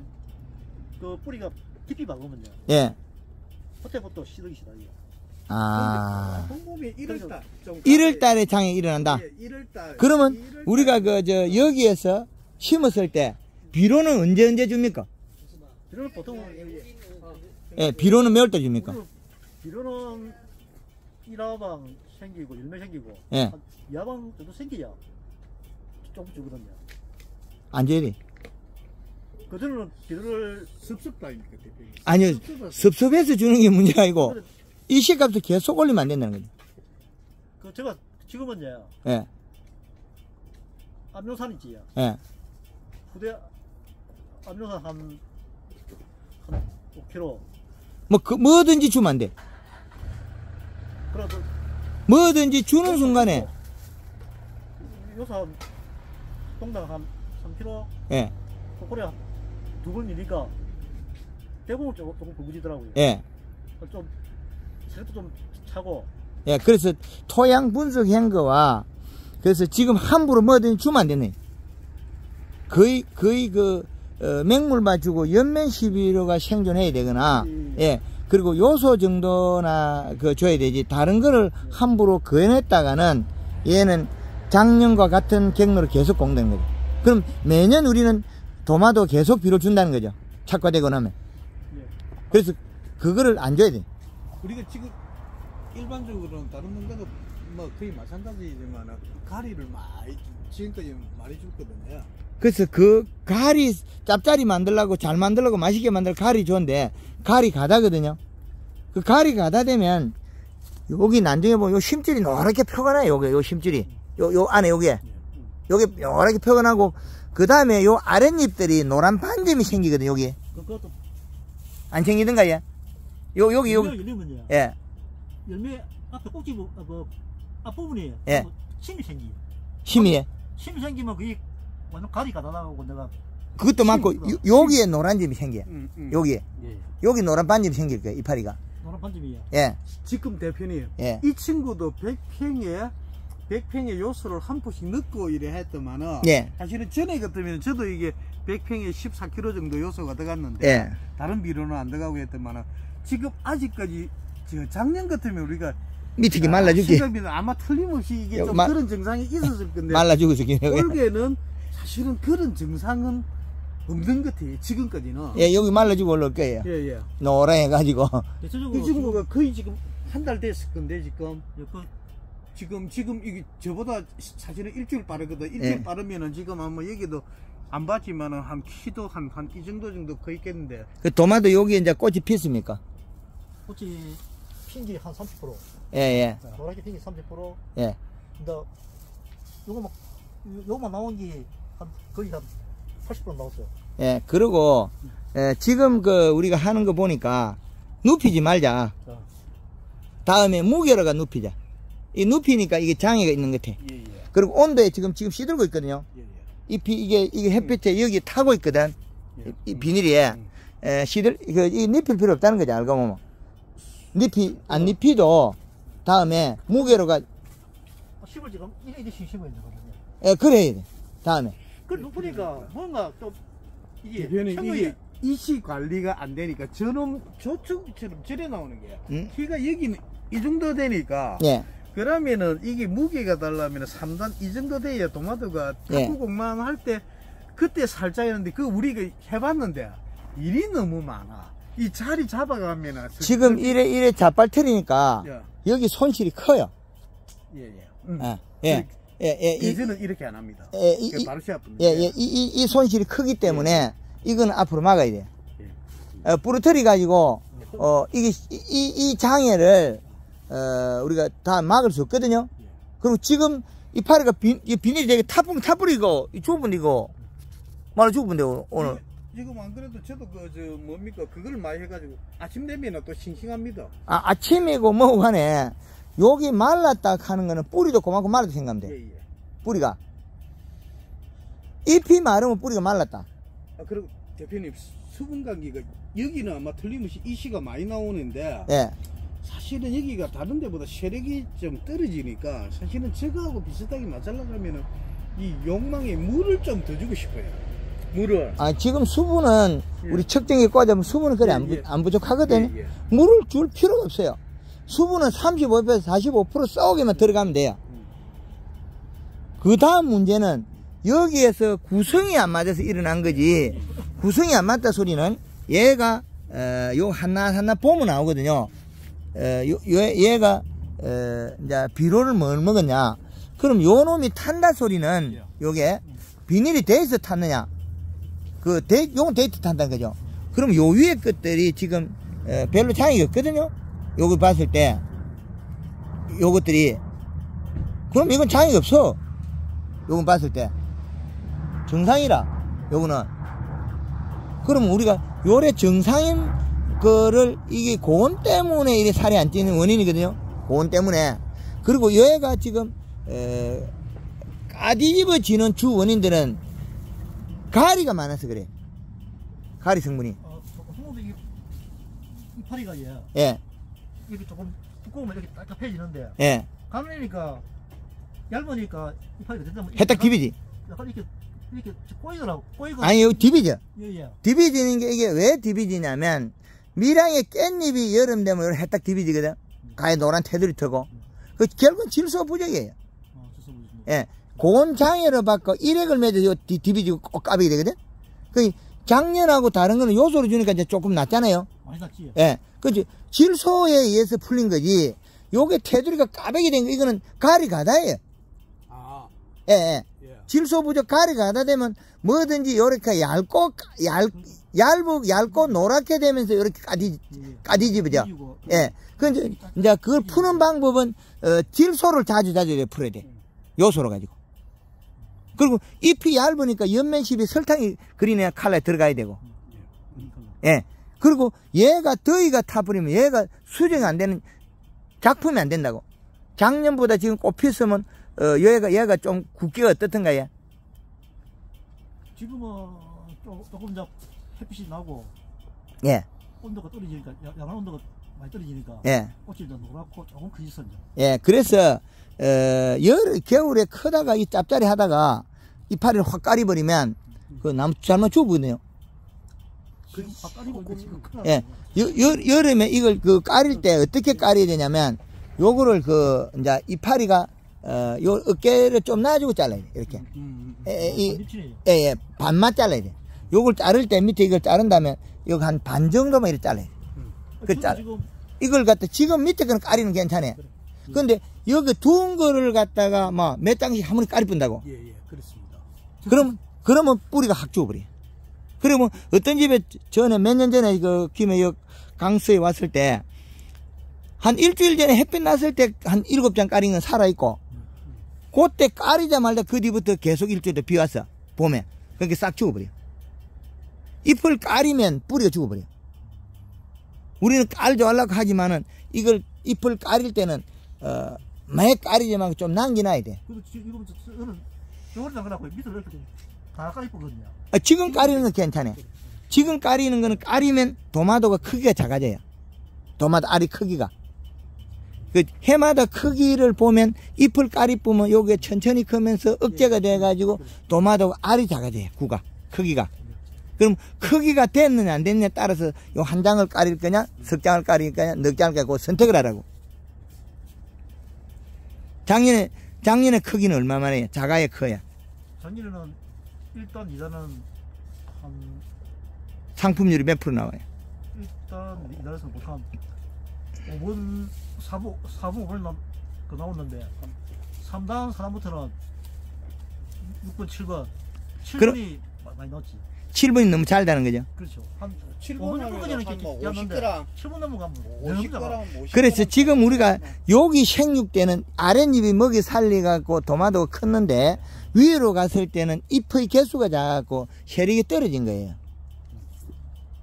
그 뿌리가 깊이 박으면요. 예. 그때부터 시들기 시작해요. 아. 홍보면 1월달. 1월 달에 장애 일어난다? 예, 1월달. 그러면, 우리가 여기에서 심었을 때, 비료는 언제 줍니까? 비료는 보통, 예, 비료는 매월달 줍니까? 비료는 1화방 생기고, 열매 생기고, 예. 한 2화방 정도 생기야. 조금 주거든요. 안 줘야 돼. 그들은 비료를 섭섭다입니까, 대표님? 아니요, 섭섭해서 주는 게 문제가 아니고, 그래, 이 시값을 계속 올리면 안 된다는 거죠. 그 제가 지금은요, 예, 암용산 있지요. 예. 부대 암용산 한 5kg. 뭐든지 주면 안 돼. 그래도 뭐든지 주는 순간에, 요새 한 동당 한 3kg. 예, 코코리아 두번 미니까 대부분 조금 굵어지더라고요. 예, 좀 색도 좀 차고. 예. 그래서 토양 분석한 거와, 그래서 지금 함부로 뭐든지 주면 안 되네. 거의 맹물만 주고 연면 11호가 생존해야 되거나, 예. 그리고 요소 정도나 줘야 되지. 다른 거를 함부로 거행했다가는 얘는 작년과 같은 경로로 계속 공되는 거죠. 그럼 매년 우리는 도마도 계속 비료 준다는 거죠. 착과되고 나면. 그래서 그거를 안 줘야 돼. 우리가 지금 일반적으로는 다른 농가도 뭐 거의 마찬가지지만 가리를 많이 지금까지 많이 줬거든요. 그래서 그 가리 짭짤이 만들려고 잘 만들려고 맛있게 만들 가리 좋은데 가리 가다거든요. 그 가리 가다 되면 여기 난중에 보면 요 심줄이 노랗게 펴가나요. 요 심줄이 요 안에 요게 노랗게 펴가나고 그 다음에 요 아랫잎들이 노란 반점이 생기거든요. 여기 그것도 안 생기던가 얘? 여기 열리면요. 예. 열매 앞에 꼭지 앞부분이 예. 침이 생기. 심이 침이 생기면 그게 완전 가리 가다 나가고 내가 그것도 많고 여기에 노란 점이 생겨. 여기에 예. 여기 노란 반점이 생길 거예요. 이파리가. 노란 반점이야. 예. 지금 대표님, 예. 이 친구도 100평에 요소를 한 포씩 넣고 이래 했더만은, 예. 사실은 전에 같으면 저도 이게 100평에 14kg 정도 요소가 들어갔는데, 예. 다른 비료는 안 들어가고 했더만은, 지금 아직까지, 작년 같으면 우리가, 밑에 말라주기. 생각보다 아마 틀림없이 이게 좀 그런 증상이 있었을 건데, 말라주고 있었긴 해요. 올해는 사실은 그런 증상은 없는 것 같아요, 지금까지는. 예, 여기 말라주고 올라올 거예요. 예, 예. 노랑해가지고. 대체적으로 이 친구가 거의 지금 한 달 됐을 건데, 지금. 그 지금 이게 저보다 사실은 일주일 빠르거든. 일주일 예. 빠르면은 지금 아마 여기도 안 봤지만은 한 키도 한 이 정도 거의 있겠는데. 그 도마도 여기 이제 꽃이 피습니까? 꽃이 핀지 한 30%, 예, 예, 노랗게 핀지 30%. 예. 근데 요거만 나온 게 거의 한 80% 나왔어요. 예, 그리고, 지금 우리가 하는 거 보니까, 눕히지 말자. 다음에 무게로가 눕히자. 이 눕히니까 이게 장애가 있는 것 같아. 예, 예. 그리고 온도에 지금 시들고 있거든요. 예, 예. 잎이, 이게 햇빛에 여기 타고 있거든. 이 비닐이. 이 눕힐 필요 없다는 거지, 알고 보면. 안 눕히도, 다음에 무게로가, 심을 지금 이렇게 심어야 되거든요. 예, 그래야 돼. 다음에. 그걸 높으니까 뭔가 좀 이게 대표님 생각이- 이게 이시 관리가 안 되니까 저쪽처럼 저래 나오는 게요. 키가 여기는 이 정도 되니까. 예. 그러면은 이게 무게가 달라면 3단 이 정도 돼야 토마토가 예. 탁구공만 할 때 그때 살짝 했는데 그 우리가 해봤는데 일이 너무 많아. 이 자리 잡아가면은 지금 이래 자빨틀이니까, 예. 여기 손실이 커요. 예, 예. 예. 예. 이제는 이렇게 안 합니다. 예, 그 바로 시합 예, 예, 이 손실이 크기 때문에 이건 앞으로 막아야 돼. 부러뜨리 가지고 이게 이 장애를 우리가 다 막을 수 없거든요. 그리고 지금 이 파리가 비닐이 되게 타뿌리고 좁은이고 말로 좁은데 오늘. 지금 안 그래도 저도 뭡니까 그걸 많이 해가지고 아침 되면 또 싱싱합니다. 아침이고 뭐고 하네. 여기 말랐다 하는 거는 뿌리도 그만큼 말랐다 생각하면 돼. 예, 예. 뿌리가. 잎이 마르면 뿌리가 말랐다. 그리고 대표님 수분 감기가 여기는 아마 틀림없이 이시가 많이 나오는데 예. 사실은 여기가 다른 데보다 세력이 좀 떨어지니까 사실은 저거하고 비슷하게 맞추려면 이 욕망에 물을 좀 더 주고 싶어요. 물을. 지금 수분은 우리 측정기 꽂으면 수분은 그래 안 부족하거든요. 물을 줄 필요가 없어요. 수분은 35에서 45% 썩이면 들어가면 돼요. 그 다음 문제는 여기에서 구성이 안 맞아서 일어난 거지. 구성이 안 맞다 소리는 얘가 요 하나 보면 나오거든요. 얘가 이제 비료를 뭘 먹었냐. 그럼 요 놈이 탄다 소리는 요게 비닐이 돼서 탔느냐. 요건 데이트 탄다는 거죠. 그럼 요 위에 것들이 지금 별로 장애가 없거든요. 요거 봤을 때 요것들이 그럼 이건 장애가 없어. 요건 봤을 때 정상이라 요거는. 그럼 우리가 요래 정상인 거를 이게 고온 때문에 이래 살이 안 찌는 원인이거든요. 고온 때문에. 그리고 얘가 지금 까디집어지는 주 원인들은 가리가 많아서 그래. 가리 성분이. 홍어도 이 파리가 예. 이렇게 조금 두꺼우면 이렇게 딱딱해지는데 예. 가늘으니까 얇으니까 이 파리가 됐다 해딱 디비지. 약간 이렇게 꼬이더라고. 꼬이고. 아니, 여기 디비져. 예. 디비지는 게 이게 왜 디비지냐면 밀양의 깻잎이 여름 되면 이렇게 해딱 디비지거든. 가에 노란 테두리 트고. 그 결국은 질소 부족이에요. 예. 고온 장애를 받고 일액을 맺어서 디비지고 꼭 까비게 되거든. 그 작년하고 다른 거는 요소를 주니까 이제 조금 낫잖아요. 많이 낫지. 예. 그지 질소에 의해서 풀린 거지. 요게 테두리가 까베게 된 거, 이거는 가리 가다예요. 아, 예, 예. 예. 질소 부족 가리 가다 되면 뭐든지 요렇게 얇고 노랗게 되면서 요렇게 까디집어져. 예. 근데 이제 그걸 푸는 방법은, 질소를 자주 풀어야 돼. 요소로 가지고. 그리고 잎이 얇으니까 옆면십이 설탕이 그린에 칼라에 들어가야 되고. 예. 그리고 얘가 더위가 타버리면 얘가 수정이 안 되는, 작품이 안 된다고. 작년보다 지금 꽃 피었으면, 얘가 좀 굵기가 어떻던가, 얘? 지금은 조금 이제 햇빛이 나고 예. 온도가 떨어지니까 야간 온도가 많이 떨어지니까 예. 꽃이 이제 노랗고 조금 크지선죠. 예. 그래서, 겨울에 크다가 이 짭짤이 하다가 이파리를 확 까리버리면, 그 나무 잘못 죽어버리네요. 지금 다 까리고 있고 지금 큰일 예. 여름에 이걸 까릴 때 어떻게 까려야 되냐면, 요거를 이제 이파리가, 요 어깨를 좀 놔주고 잘라야 돼. 이렇게. 예. 반만 잘라야 돼. 요걸 자를 때 밑에 이걸 자른 다음에, 여기 한 반 정도만 이렇게 잘라야 돼. 이걸 갖다 지금 밑에 거는 까리는 괜찮아요. 근데 여기 두은 거를 갖다가 몇 장씩 한 번에 까리 뿐다고. 예, 그렇습니다. 그러면 뿌리가 확 죽어버려. 그러면 어떤 집에 전에 몇 년 전에 김해 강서에 왔을 때 한 일주일 전에 햇빛 났을 때 한 7장 까린 건 살아있고, 그때 까리자 말자 그 뒤부터 계속 일주일에 비 왔어. 봄에. 그렇게 싹 죽어버려. 잎을 까리면 뿌리가 죽어버려. 우리는 깔지 말라고 하지만은 이걸 잎을 까릴 때는 매 까리지 말고 좀 남겨놔야 돼. 그래도 지금 저는 겨울에 안 가고 밑으로 이렇게 다 까리거든요. 지금 까리는 건 괜찮아요. 지금 까리는 거는 까리면 도마도가 크기가 작아져요. 도마도 알이 크기가. 그 해마다 크기를 보면 잎을 까리 뿌면 요게 천천히 크면서 억제가 돼가지고 도마도가 알이 작아져요. 크기가. 그럼 크기가 됐느냐 안 됐느냐에 따라서 요 한 장을 까릴 거냐, 석 장을 까릴 거냐, 넉 장을 까고 선택을 하라고. 작년에 크기는 얼마만해요? 작아야 커야? 작년에는 일단 이자는 한 상품률이 몇 프로 나와요? 일단 이자에서 보통 한 5번 4분 5번 나왔는데 한 3단 사람부터는 6번 7번 7번이 많이 나왔지. 7번이 너무 잘 되는 거죠. 그렇죠. 한 7번 하면 한 50g, 7번 넘어가면 50g. 그래서 지금 우리가 여기 생육 때는 아랫잎이 먹이 살려갖고 도마도가 컸는데 위로 갔을 때는 잎의 개수가 작아갖고 세력이 떨어진 거예요.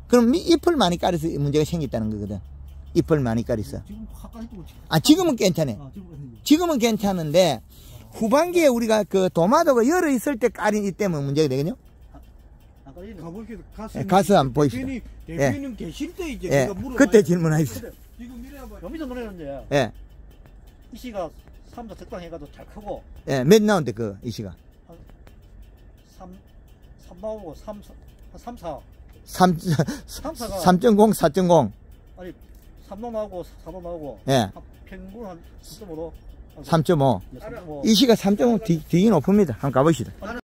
그럼 잎을 많이 까려서 문제가 생겼다는 거거든. 잎을 많이 까려서. 지금 가까이 또 지금은 괜찮아요. 지금은 괜찮은데 후반기에 우리가 도마도가 열어 있을 때 까린 이 때문에 문제가 되거든요. 가서 한번 보입시다. 대표님 계실 때 이제 예. 제가 물어봐요. 그때 질문하십시오. 지금 이래봐요. 여기서 노래는데 예. 이 씨가 3도 적당해가지고 잘 크고 예. 몇 나온대 이 시가? 3 나오고 3, 4 3.0, 4.0. 아니 3도 나오고 4도 나오고 예. 평균 한 3.5도 3.5. 이 시가 3.5 되게 높습니다. 한번 가보시다.